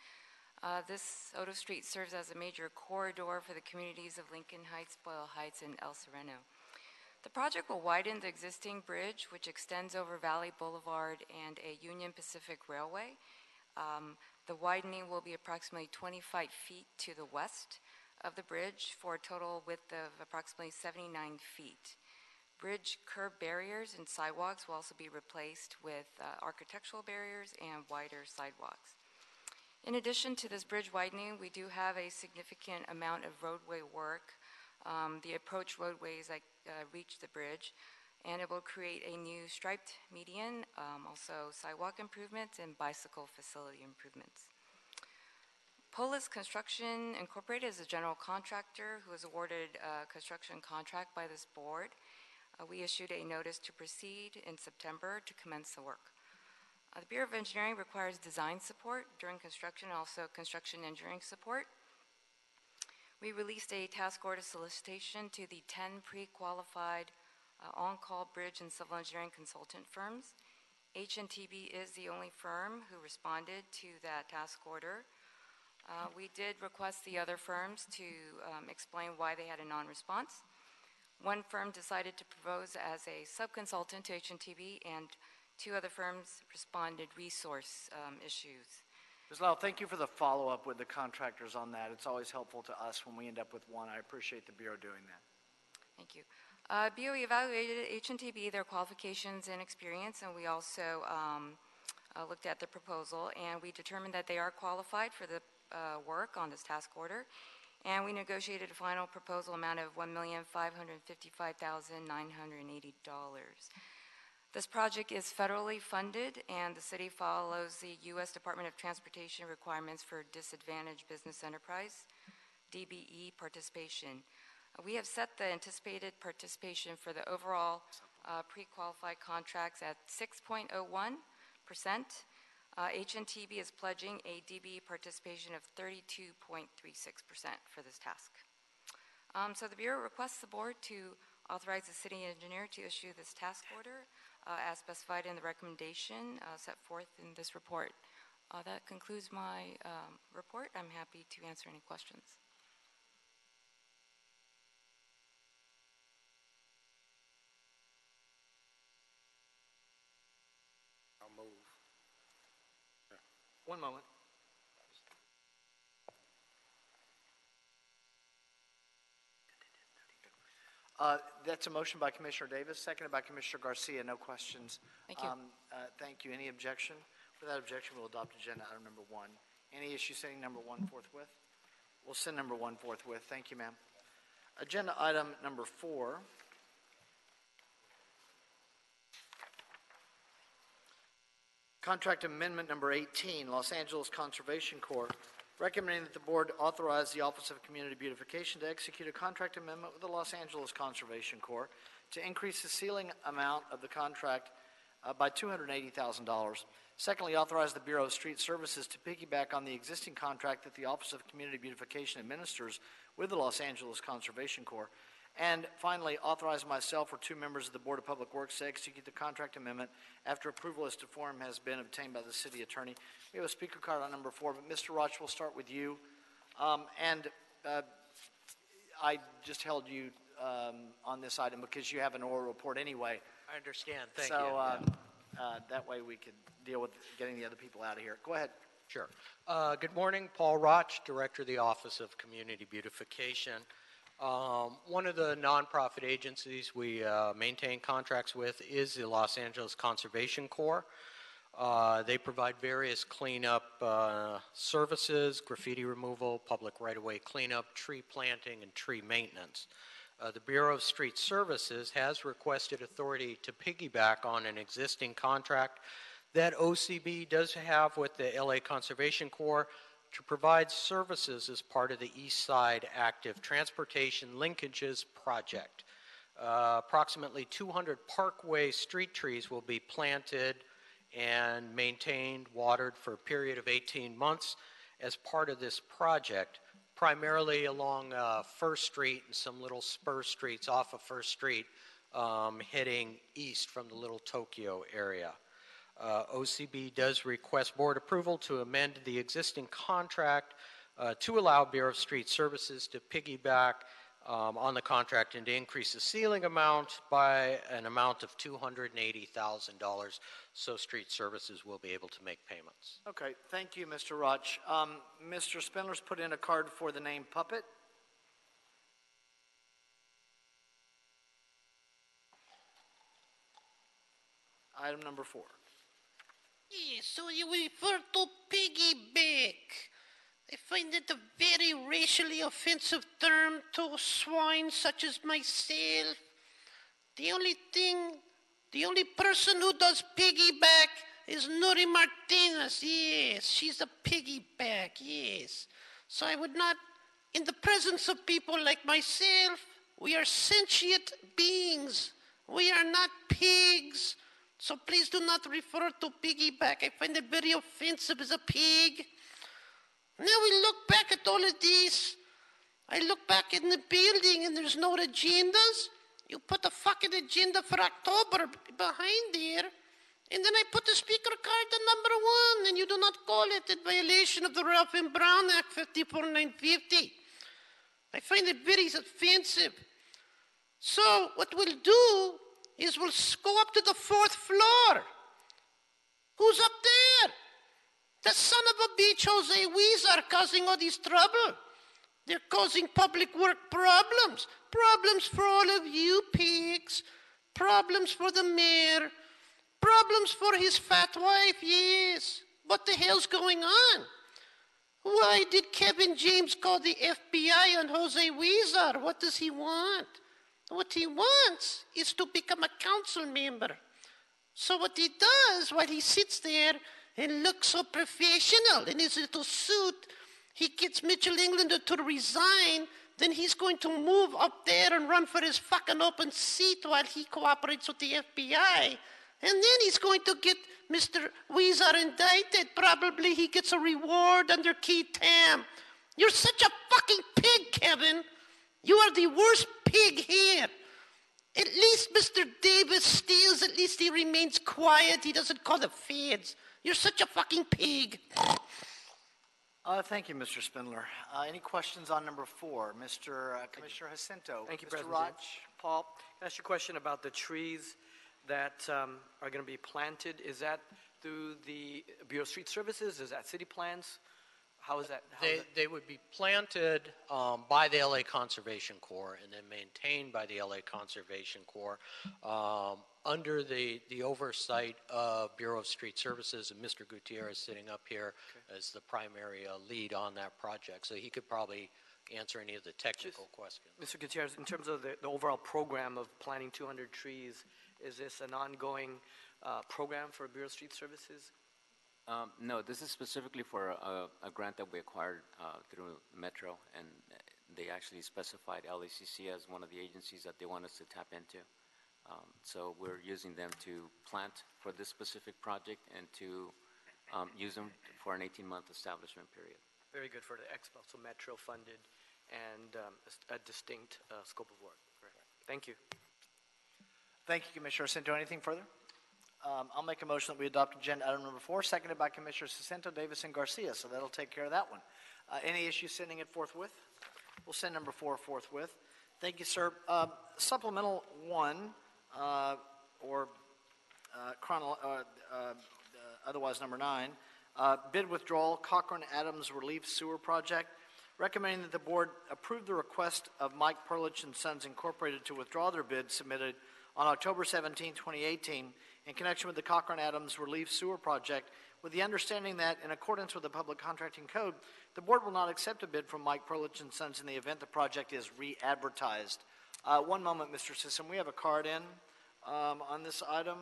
This Soto Street serves as a major corridor for the communities of Lincoln Heights, Boyle Heights, and El Sereno. The project will widen the existing bridge, which extends over Valley Boulevard and a Union Pacific Railway. The widening will be approximately 25 feet to the west of the bridge for a total width of approximately 79 feet. Bridge curb barriers and sidewalks will also be replaced with architectural barriers and wider sidewalks. In addition to this bridge widening, we do have a significant amount of roadway work. The approach roadways that reach the bridge, and it will create a new striped median, also sidewalk improvements and bicycle facility improvements. Polis Construction Incorporated is a general contractor who was awarded a construction contract by this board. We issued a notice to proceed in September to commence the work. The Bureau of Engineering requires design support during construction, also construction engineering support. We released a task order solicitation to the 10 pre-qualified on-call bridge and civil engineering consultant firms. HNTB is the only firm who responded to that task order. We did request the other firms to explain why they had a non-response. One firm decided to propose as a sub-consultant to HNTB, and 2 other firms responded resource issues. Ms. Lau, thank you for the follow-up with the contractors on that. It's always helpful to us when we end up with one. I appreciate the Bureau doing that. Thank you. BOE evaluated HNTB, their qualifications and experience, and we also looked at the proposal, and we determined that they are qualified for the work on this task order, and we negotiated a final proposal amount of $1,555,980. This project is federally funded, and the city follows the U.S. Department of Transportation requirements for disadvantaged business enterprise, DBE participation. We have set the anticipated participation for the overall pre-qualified contracts at 6.01%. HNTB is pledging a DBE participation of 32.36% for this task. So the Bureau requests the board to authorize the city engineer to issue this task order as specified in the recommendation set forth in this report. That concludes my report. I'm happy to answer any questions. I'll move. Yeah. One moment. That's a motion by Commissioner Davis, seconded by Commissioner Garcia. No questions. Thank you. Thank you. Any objection? Without objection, we'll adopt agenda item number 1. Any issue sending number 1 forthwith? We'll send number 1 forthwith. Thank you, ma'am. Agenda item number 4. Contract amendment number 18, Los Angeles Conservation Corps, recommending that the board authorize the Office of Community Beautification to execute a contract amendment with the Los Angeles Conservation Corps to increase the ceiling amount of the contract by $280,000. Secondly, authorize the Bureau of Street Services to piggyback on the existing contract that the Office of Community Beautification administers with the Los Angeles Conservation Corps. And finally, authorize myself or 2 members of the Board of Public Works to execute the contract amendment after approval as to form has been obtained by the city attorney. We have a speaker card on number 4, but Mr. Roch, we'll start with you. I just held you on this item because you have an oral report anyway. I understand. Thank you. you. That way we could deal with getting the other people out of here. Go ahead. Sure. Good morning. Paul Roch, Director of the Office of Community Beautification. One of the nonprofit agencies we maintain contracts with is the Los Angeles Conservation Corps. They provide various cleanup services, graffiti removal, public right-of-way cleanup, tree planting, and tree maintenance. The Bureau of Street Services has requested authority to piggyback on an existing contract that OCB does have with the LA Conservation Corps to provide services as part of the East Side Active Transportation Linkages Project. Approximately 200 parkway street trees will be planted and maintained, watered for a period of 18 months as part of this project, primarily along First Street and some little spur streets off of First Street heading east from the Little Tokyo area. OCB does request board approval to amend the existing contract to allow Bureau of Street Services to piggyback on the contract and to increase the ceiling amount by an amount of $280,000 so Street Services will be able to make payments. Okay, thank you, Mr. Roch. Mr. Spindler's put in a card for the name Puppet. Item number 4. Yeah, so you refer to piggyback. I find it a very racially offensive term to swine such as myself. The only person who does piggyback is Nuri Martinez. Yes, she's a piggyback, yes. So I would not, in the presence of people like myself, we are sentient beings. We are not pigs. So please do not refer to piggyback. I find it very offensive as a pig. Now we look back at all of these. I look back in the building and there's no agendas. You put a fucking agenda for October behind there. And then I put the speaker card on number 1 and you do not call it in violation of the Ralph M. Brown Act 54950. I find it very offensive. So what we'll do is we'll go up to the 4th floor. Who's up there? The son of a bitch, Jose Weezer, causing all this trouble. They're causing public work problems. Problems for all of you pigs. Problems for the mayor. Problems for his fat wife, yes. What the hell's going on? Why did Kevin James call the FBI on Jose Weezer? What does he want? What he wants is to become a council member. So what he does while he sits there and looks so professional in his little suit, he gets Mitchell Englander to resign, then he's going to move up there and run for his fucking open seat while he cooperates with the FBI. And then he's going to get Mr. Weezer indicted. Probably he gets a reward under key tam. You're such a fucking pig, Kevin. You are the worst pig here. At least Mr. Davis steals. At least he remains quiet. He doesn't call the feds. You're such a fucking pig. Thank you, Mr. Spindler. Any questions on number 4? Commissioner Jacinto. Thank you, Mr. President Roch. James. Paul, can I ask you a question about the trees that are going to be planted? Is that through the Bureau of Street Services? Is that city plans? How is that? They would be planted by the LA Conservation Corps and then maintained by the LA Conservation Corps under the oversight of Bureau of Street Services, and Mr. Gutierrez sitting up here as the primary lead on that project. So he could probably answer any of the technical questions. Mr. Gutierrez, in terms of the overall program of planting 200 trees, is this an ongoing program for Bureau of Street Services? No, this is specifically for a grant that we acquired through Metro, and they actually specified LACC as one of the agencies that they want us to tap into. So we're using them to plant for this specific project and to use them for an 18-month establishment period. Very good for the Expo, so Metro funded and a distinct scope of work. Thank you. Thank you, Commissioner Jacinto. Anything further? I'll make a motion that we adopt agenda item number 4, seconded by Commissioners Jacinto, Davis, and Garcia. So that'll take care of that one. Any issues sending it forthwith? We'll send number 4 forthwith. Thank you, sir. Supplemental 1, otherwise number 9, bid withdrawal, Cochran-Adams Relief Sewer Project. Recommending that the board approve the request of Mike Perlich and Sons Incorporated to withdraw their bid submitted on October 17, 2018, in connection with the Cochran-Adams Relief Sewer Project, with the understanding that, in accordance with the Public Contracting Code, the board will not accept a bid from Mike Perlich and Sons in the event the project is re-advertised. One moment, Mr. Sisson. We have a card in on this item.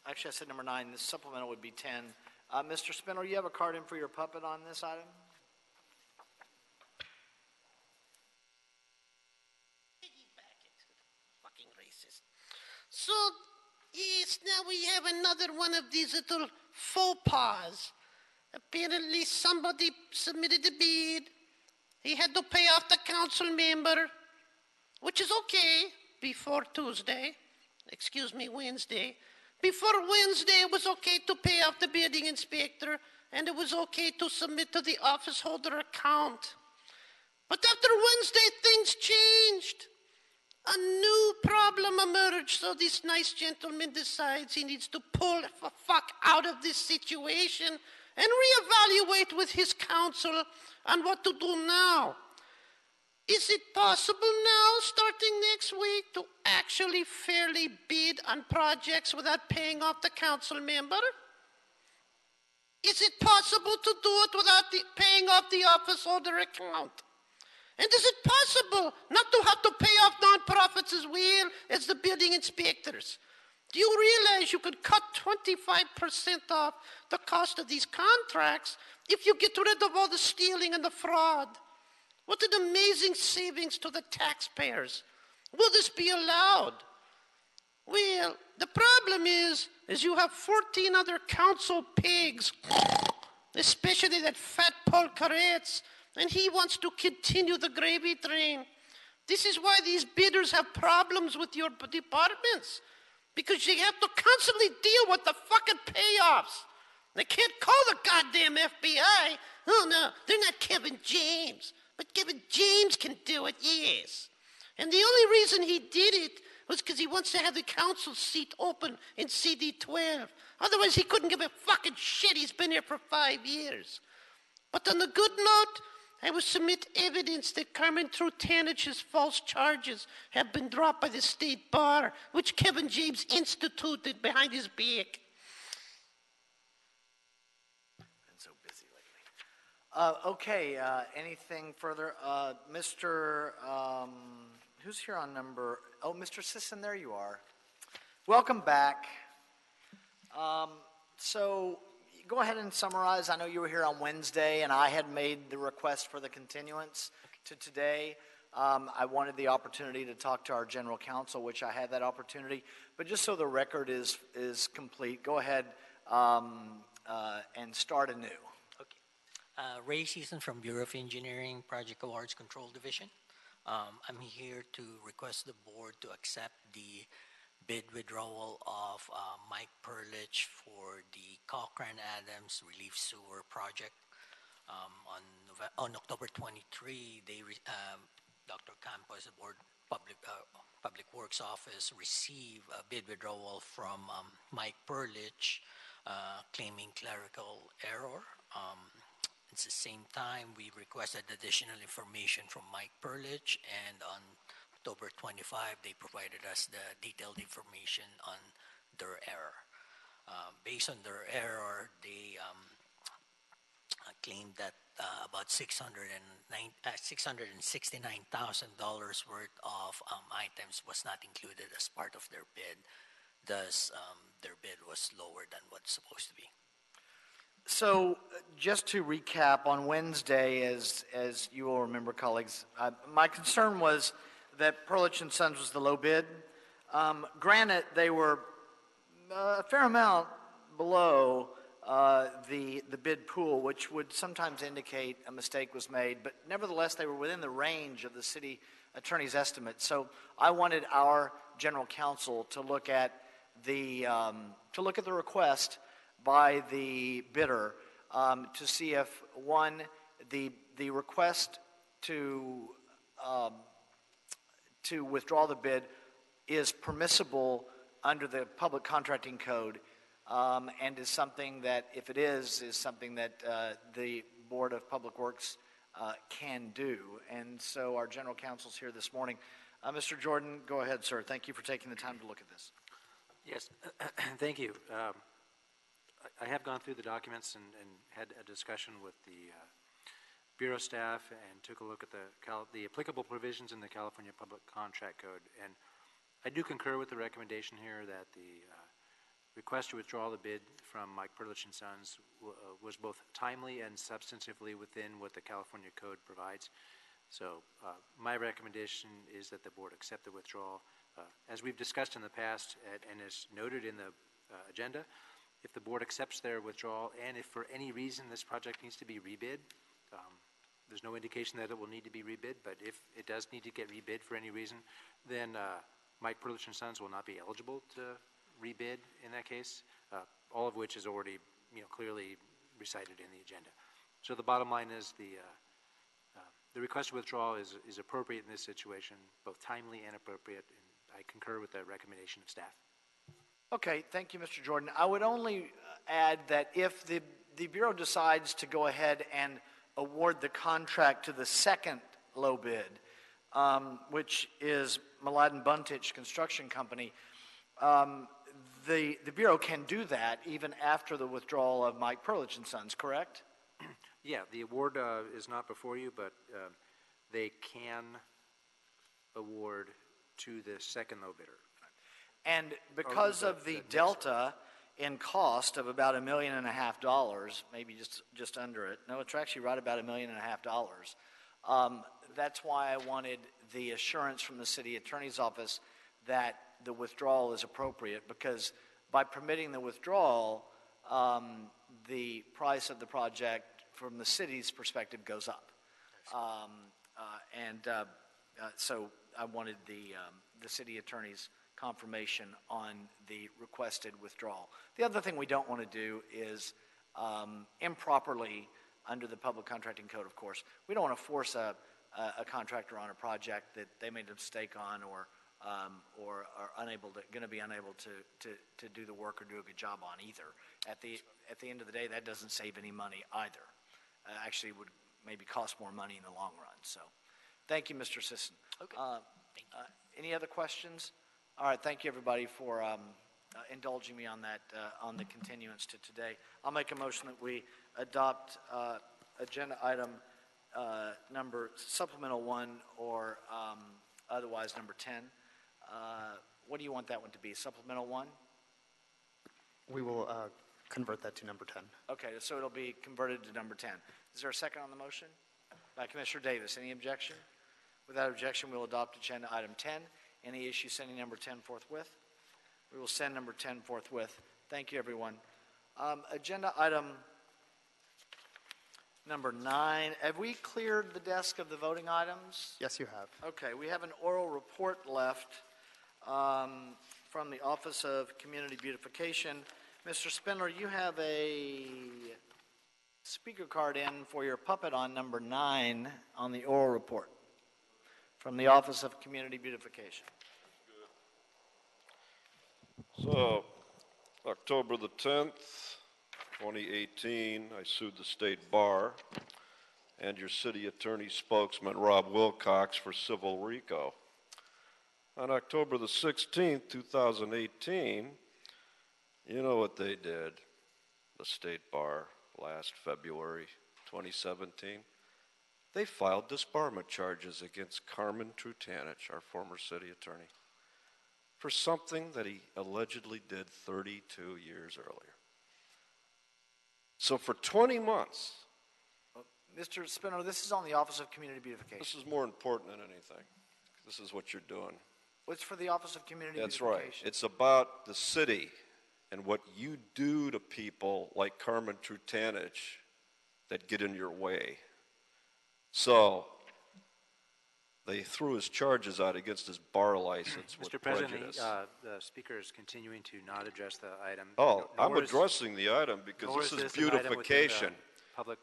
Actually, I said number 9. This supplemental would be 10. Mr. Spindler, you have a card in for your puppet on this item? So, yes, now we have another one of these little faux pas. Apparently somebody submitted a bid. He had to pay off the council member, which is okay, before Tuesday. Excuse me, Wednesday. Before Wednesday, it was okay to pay off the building inspector, and it was okay to submit to the office holder account. But after Wednesday, things changed. A new problem emerged, so this nice gentleman decides he needs to pull the fuck out of this situation and reevaluate with his counsel on what to do now. Is it possible now, starting next week, to actually fairly bid on projects without paying off the council member? Is it possible to do it without paying off the office holder account? And is it possible not to have to pay off nonprofits as well as the building inspectors? Do you realize you could cut 25% off the cost of these contracts if you get rid of all the stealing and the fraud? What an amazing savings to the taxpayers. Will this be allowed? Well, the problem is you have 14 other council pigs, especially that fat Paul Koretz, and he wants to continue the gravy train. This is why these bidders have problems with your departments, because you have to constantly deal with the fucking payoffs. They can't call the goddamn FBI. Oh no, they're not Kevin James. But Kevin James can do it, yes. And the only reason he did it was because he wants to have the council seat open in CD12. Otherwise, he couldn't give a fucking shit. He's been here for 5 years. But on the good note, I will submit evidence that Carmen Trotanich's false charges have been dropped by the state bar, which Kevin James instituted behind his back. Been so busy lately. Okay, anything further? Who's here on number, Mr. Sisson, there you are. Welcome back. So go ahead and summarize. I know you were here on Wednesday, and I had made the request for the continuance to today. I wanted the opportunity to talk to our general counsel, which I had that opportunity. But just so the record is complete, go ahead and start anew. Ray Season from Bureau of Engineering, Project Awards Control Division. I'm here to request the board to accept the bid withdrawal of Mike Perlich for the Cochran-Adams Relief Sewer Project. On October 23, Dr. Campos, the board Public Works Office, received a bid withdrawal from Mike Perlich, claiming clerical error. At the same time, we requested additional information from Mike Perlich, and on October 25, they provided us the detailed information on their error. Based on their error, they claimed that about $669,000 worth of items was not included as part of their bid. Thus, their bid was lower than what's supposed to be. So, just to recap, on Wednesday, as you will remember, colleagues, my concern was that Perlich & Sons was the low bid. Granted, they were a fair amount below the bid pool, which would sometimes indicate a mistake was made, but nevertheless, they were within the range of the city attorney's estimate. So, I wanted our general counsel to look at the request by the bidder to see if, one, the request to withdraw the bid is permissible under the public contracting code, and is something that, if it is something that the Board of Public Works can do. And so our general counsel's here this morning. Mr. Jordan, go ahead, sir. Thank you for taking the time to look at this. Yes, thank you. I have gone through the documents and had a discussion with the Bureau staff and took a look at the applicable provisions in the California Public Contract Code. And I do concur with the recommendation here that the request to withdraw the bid from Mike Perlich & Sons was both timely and substantively within what the California Code provides. So my recommendation is that the board accept the withdrawal. As we've discussed in the past and as noted in the agenda, if the board accepts their withdrawal, and if for any reason this project needs to be rebid, there's no indication that it will need to be rebid, but if it does need to get rebid for any reason, then Mike Perlich & Sons will not be eligible to rebid in that case, all of which is already clearly recited in the agenda. So the bottom line is the request to withdraw is appropriate in this situation, both timely and appropriate, and I concur with the recommendation of staff. Okay, thank you, Mr. Jordan. I would only add that if the Bureau decides to go ahead and award the contract to the second low bid, which is Mladen Buntich Construction Company, the Bureau can do that even after the withdrawal of Mike Perlich & Sons, correct? Yeah, the award is not before you, but they can award to the second low bidder. And because of the delta in cost of about $1.5 million, maybe just under it. No, it's actually right about $1.5 million. That's why I wanted the assurance from the city attorney's office that the withdrawal is appropriate, because by permitting the withdrawal, the price of the project from the city's perspective goes up. So I wanted the city attorney's confirmation on the requested withdrawal. The other thing we don't want to do is improperly, under the Public Contracting Code, of course, we don't want to force a contractor on a project that they made a mistake on or are going to be unable to do the work or do a good job on either. At the end of the day, that doesn't save any money either. Actually, would maybe cost more money in the long run. So, thank you, Mr. Sisson. Okay. Any other questions? All right, thank you, everybody, for indulging me on that, on the continuance to today. I'll make a motion that we adopt agenda item number supplemental 1 or otherwise number 10. What do you want that one to be? Supplemental 1? We will convert that to number 10. Okay, so it'll be converted to number 10. Is there a second on the motion? By Commissioner Davis. Any objection? Without objection, we will adopt agenda item 10. Any issue sending number 10 forthwith? We will send number 10 forthwith. Thank you, everyone. Agenda item number 9. Have we cleared the desk of the voting items? Yes, you have. Okay, we have an oral report left from the Office of Community Beautification. Mr. Spindler, you have a speaker card in for your puppet on number 9 on the oral report from the Office of Community Beautification. So, October the 10th, 2018, I sued the state bar and your city attorney spokesman, Rob Wilcox, for civil RICO. On October the 16th, 2018, you know what they did, the state bar, last February 2017? They filed disbarment charges against Carmen Trutanich, our former city attorney, for something that he allegedly did 32 years earlier. So for 20 months. Mr. Spindler, this is on the Office of Community Beautification. This is more important than anything. This is what you're doing. What's for the Office of Community That's Beautification? right. It's about the city and what you do to people like Carmen Trutanich that get in your way. So they threw his charges out against his bar license with Mr. President, prejudice. the speaker is continuing to not address the item. Oh, I'm Nor is- addressing the item because nor this is an item within the beautification. Public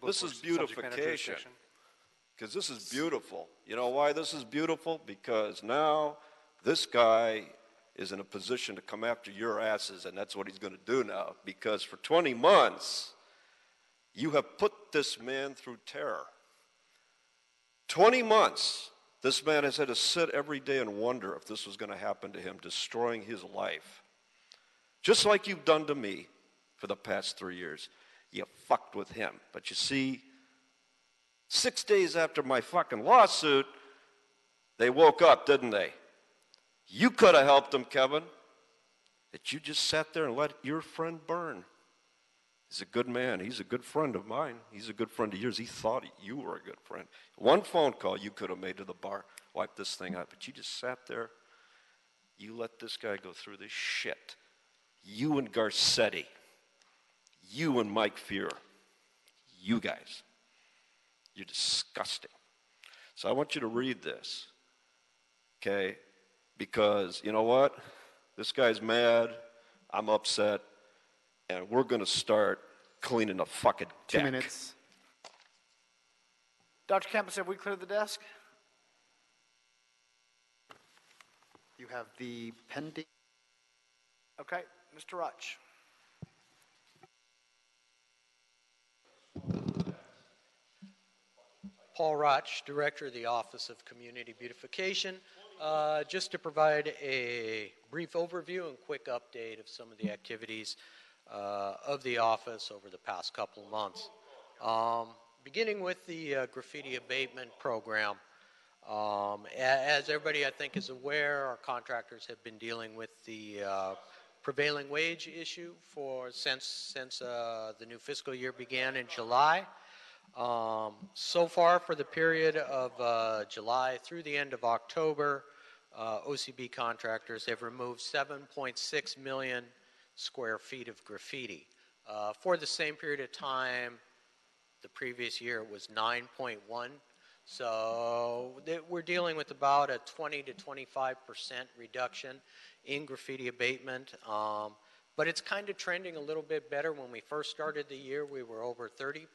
This is subject matter beautification. jurisdiction. Because this is beautiful. You know why this is beautiful? Because now this guy is in a position to come after your asses, and that's what he's going to do now. Because for 20 months, you have put this man through terror. 20 months, this man has had to sit every day and wonder if this was going to happen to him, destroying his life. Just like you've done to me for the past 3 years. You fucked with him. But you see, 6 days after my fucking lawsuit, they woke up, didn't they? You could have helped him, Kevin. That you just sat there and let your friend burn. He's a good man. He's a good friend of mine. He's a good friend of yours. He thought you were a good friend. One phone call you could have made to the bar, wipe this thing out. But you just sat there. You let this guy go through this shit. You and Garcetti. You and Mike Fuhrer. You guys. You're disgusting. So I want you to read this. Okay? Because, you know what? This guy's mad. I'm upset. And we're going to start cleaning the fucking deck. 2 minutes. Dr. Campos, have we cleared the desk? You have the pending. Okay, Mr. Rutch. Paul Rotch, Director of the Office of Community Beautification. Just to provide a brief overview and quick update of some of the activities of the office over the past couple of months. Beginning with the graffiti abatement program. As everybody I think is aware, our contractors have been dealing with the prevailing wage issue since the new fiscal year began in July. So far for the period of July through the end of October, OCB contractors have removed 7.6 million square feet of graffiti. For the same period of time, the previous year it was 9.1. So we're dealing with about a 20 to 25% reduction in graffiti abatement. But it's kind of trending a little bit better. When we first started the year, we were over 30%.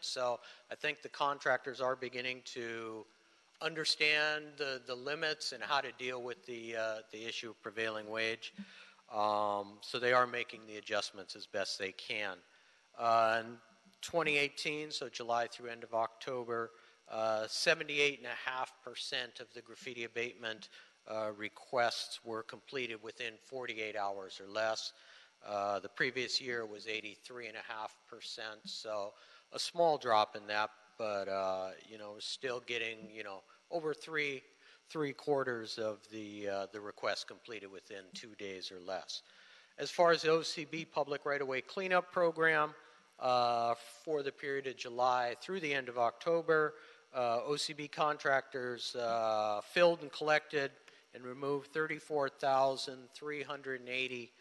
So I think the contractors are beginning to understand the limits and how to deal with the issue of prevailing wage. So they are making the adjustments as best they can. And 2018, so July through end of October, 78.5% of the graffiti abatement requests were completed within 48 hours or less. The previous year was 83.5%, so a small drop in that, but still getting over three-quarters of the requests completed within 2 days or less. As far as the OCB Public Right-of-Way Cleanup Program, for the period of July through the end of October, OCB contractors filled and collected and removed 34,380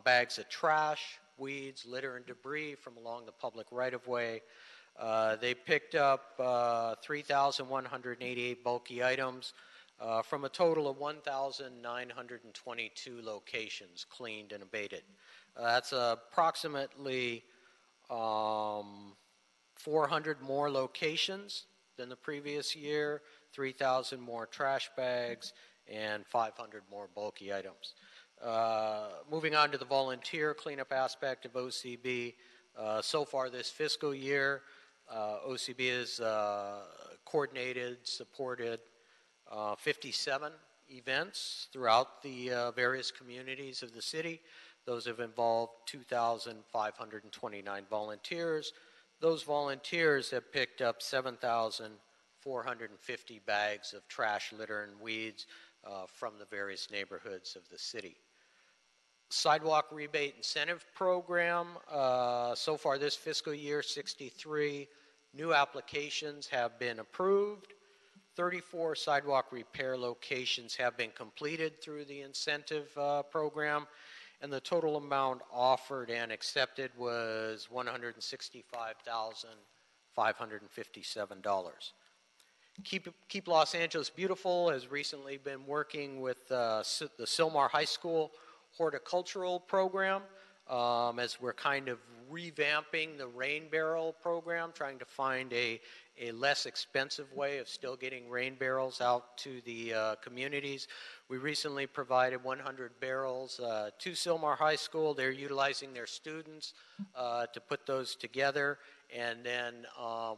bags of trash, weeds, litter, and debris from along the public right-of-way. They picked up 3,188 bulky items from a total of 1,922 locations cleaned and abated. That's approximately 400 more locations than the previous year, 3,000 more trash bags, and 500 more bulky items. Moving on to the volunteer cleanup aspect of OCB, so far this fiscal year, OCB has coordinated, supported 57 events throughout the various communities of the city. Those have involved 2,529 volunteers. Those volunteers have picked up 7,450 bags of trash, litter, and weeds from the various neighborhoods of the city. Sidewalk Rebate Incentive Program, so far this fiscal year, 63 new applications have been approved. 34 sidewalk repair locations have been completed through the incentive program, and the total amount offered and accepted was $165,557. Keep Los Angeles Beautiful has recently been working with the Sylmar High School horticultural program as we're kind of revamping the rain barrel program, trying to find a less expensive way of still getting rain barrels out to the communities. We recently provided 100 barrels to Sylmar High School. They're utilizing their students to put those together, and then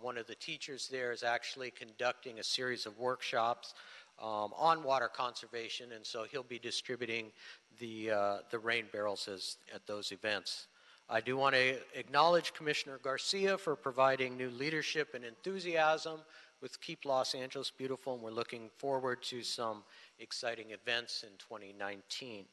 one of the teachers there is actually conducting a series of workshops on water conservation, and so he'll be distributing the rain barrels at those events. I do want to acknowledge Commissioner Garcia for providing new leadership and enthusiasm with Keep Los Angeles Beautiful, and we're looking forward to some exciting events in 2019.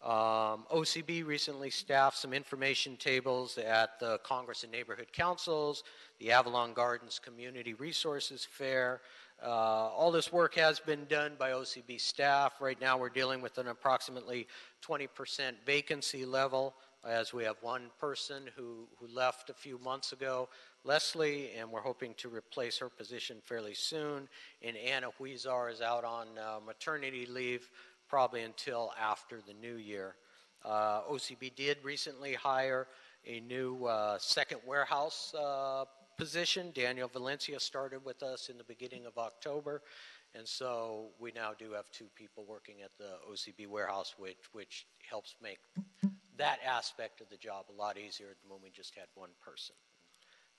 OCB recently staffed some information tables at the Congress and Neighborhood Councils, the Avalon Gardens Community Resources Fair. All this work has been done by OCB staff. Right now we're dealing with an approximately 20% vacancy level, as we have one person who left a few months ago, Leslie, and we're hoping to replace her position fairly soon. And Anna Huizar is out on maternity leave probably until after the new year. OCB did recently hire a new second warehouse position. Daniel Valencia started with us in the beginning of October, and so we now do have 2 people working at the OCB warehouse, which helps make that aspect of the job a lot easier than when we just had one person.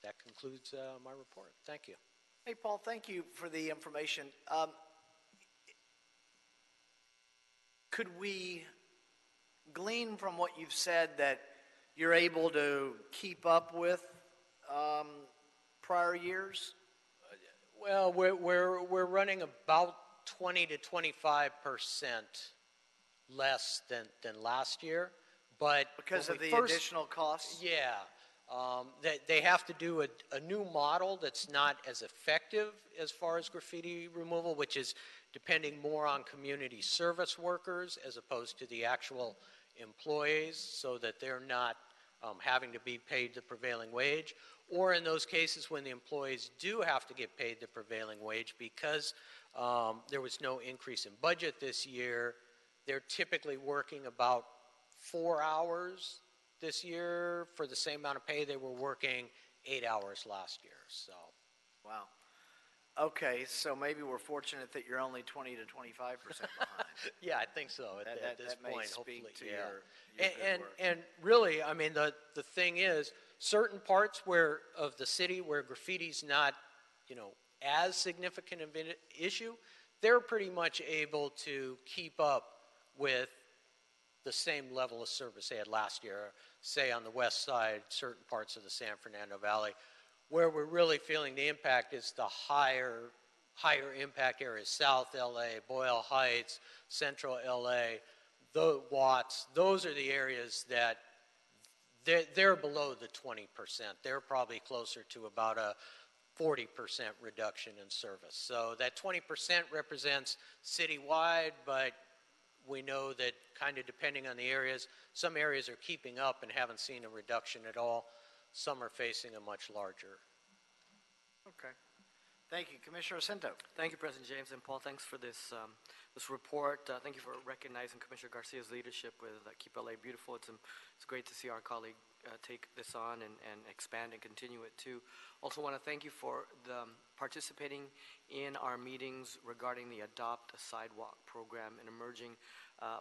That concludes my report. Thank you. Hey, Paul, thank you for the information. Could we glean from what you've said that you're able to keep up with prior years? Well, we're running about 20 to 25% less than last year, but because of the additional costs. Yeah, they have to do a new model that's not as effective as far as graffiti removal, which is depending more on community service workers as opposed to the actual employees, so that they're not having to be paid the prevailing wage, or in those cases when the employees do have to get paid the prevailing wage because there was no increase in budget this year, they're typically working about 4 hours this year for the same amount of pay they were working 8 hours last year. So, wow. Okay, so maybe we're fortunate that you're only 20 to 25% behind. Yeah, I think so at this that point. May speak hopefully, to yeah. your good work. And really, I mean, the thing is, certain parts where of the city where graffiti's not, as significant of an issue, they're pretty much able to keep up with the same level of service they had last year, say on the west side, certain parts of the San Fernando Valley. Where we're really feeling the impact is the higher impact areas, South LA, Boyle Heights, Central LA, the Watts. Those are the areas that they're below the 20%. They're probably closer to about a 40% reduction in service. So that 20% represents citywide, but we know that kind of depending on the areas, some areas are keeping up and haven't seen a reduction at all. Some are facing a much larger. Okay. Thank you. Commissioner Cento. Thank you, President James, and Paul, thanks for this report. Thank you for recognizing Commissioner Garcia's leadership with Keep LA Beautiful. It's great to see our colleague take this on and expand and continue it too. Also want to thank you for participating in our meetings regarding the Adopt a Sidewalk program, an emerging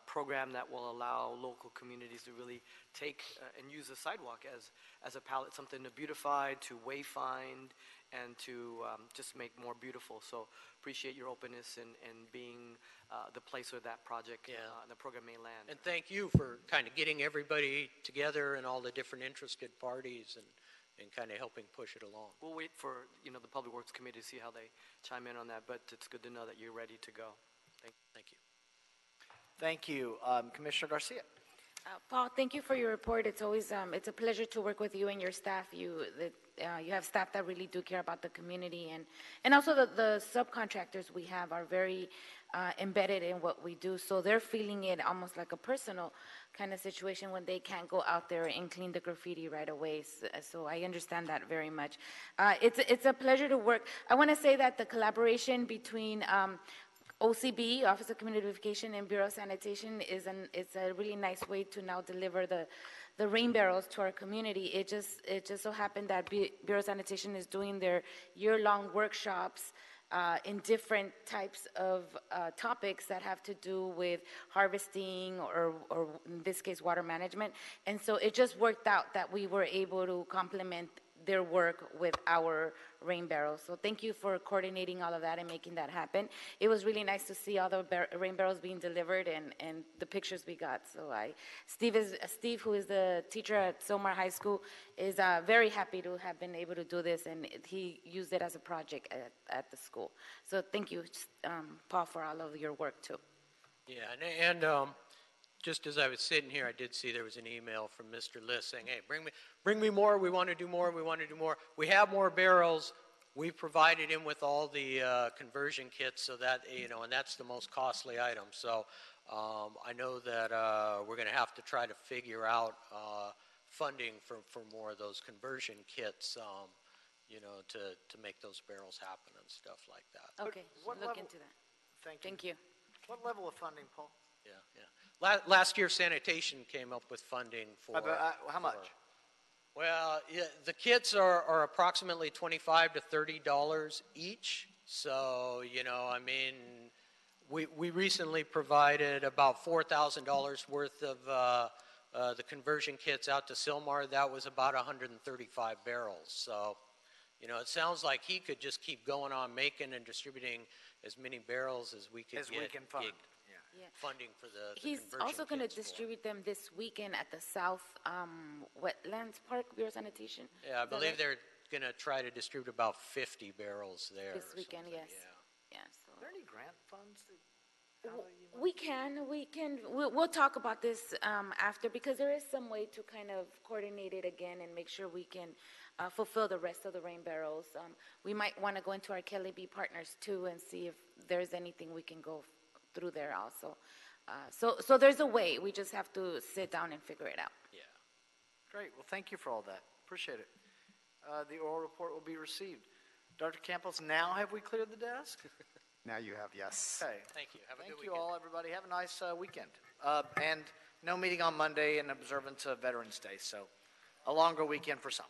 program that will allow local communities to really take and use the sidewalk as a palette, something to beautify, to wayfind, and to just make more beautiful. So appreciate your openness and being the place where that project, the program may land. And thank you for kind of getting everybody together and all the different interested parties and kind of helping push it along. We'll wait for the Public Works Committee to see how they chime in on that, but it's good to know that you're ready to go. Thank you. Thank you. Commissioner Garcia. Paul, thank you for your report. It's always it's a pleasure to work with you and your staff. You have staff that really do care about the community, and also the subcontractors we have are very embedded in what we do, so they're feeling it almost like a personal kind of situation when they can't go out there and clean the graffiti right away. So I understand that very much. It's a pleasure to work. I want to say that the collaboration between OCB, Office of Community Beautification, and Bureau of Sanitation it's a really nice way to now deliver the rain barrels to our community. It just so happened that Bureau of Sanitation is doing their year-long workshops in different types of topics that have to do with harvesting or in this case water management, and so it just worked out that we were able to complement their work with our rain barrels. So thank you for coordinating all of that and making that happen. It was really nice to see all the rain barrels being delivered and the pictures we got. So Steve, who is the teacher at Silmar High School, is very happy to have been able to do this, and he used it as a project at the school. So thank you, Paul, for all of your work too. Yeah, and just as I was sitting here, I did see there was an email from Mr. List saying, hey, bring me more, we want to do more, we want to do more. We have more barrels. We've provided him with all the conversion kits so that, and that's the most costly item. So I know that we're going to have to try to figure out funding for more of those conversion kits, to make those barrels happen and stuff like that. Okay, look into that. Thank you. What level of funding, Paul? Yeah. Last year, sanitation came up with funding for. How much? Well, the kits are approximately $25 to $30 each. So, we recently provided about $4,000 worth of the conversion kits out to Silmar. That was about 135 barrels. So, it sounds like he could just keep going on making and distributing as many barrels as we could we can fund. Funding for the He's also going to distribute them this weekend at the South Wetlands Park, Bureau of Sanitation. Yeah, I believe they're going to try to distribute about 50 barrels there. This weekend, yes. Yeah. So. Are there any grant funds? We'll talk about this after, because there is some way to kind of coordinate it again and make sure we can fulfill the rest of the rain barrels. We might want to go into our Kelly B partners too and see if there's anything we can go through there also. So there's a way. We just have to sit down and figure it out. Yeah. Great. Well, thank you for all that. Appreciate it. The oral report will be received. Dr. Campos, now have we cleared the desk? Now you have, yes. Okay. Thank you. Have a good weekend. Thank you all, everybody. Have a nice weekend. And no meeting on Monday in observance of Veterans Day, so a longer weekend for some.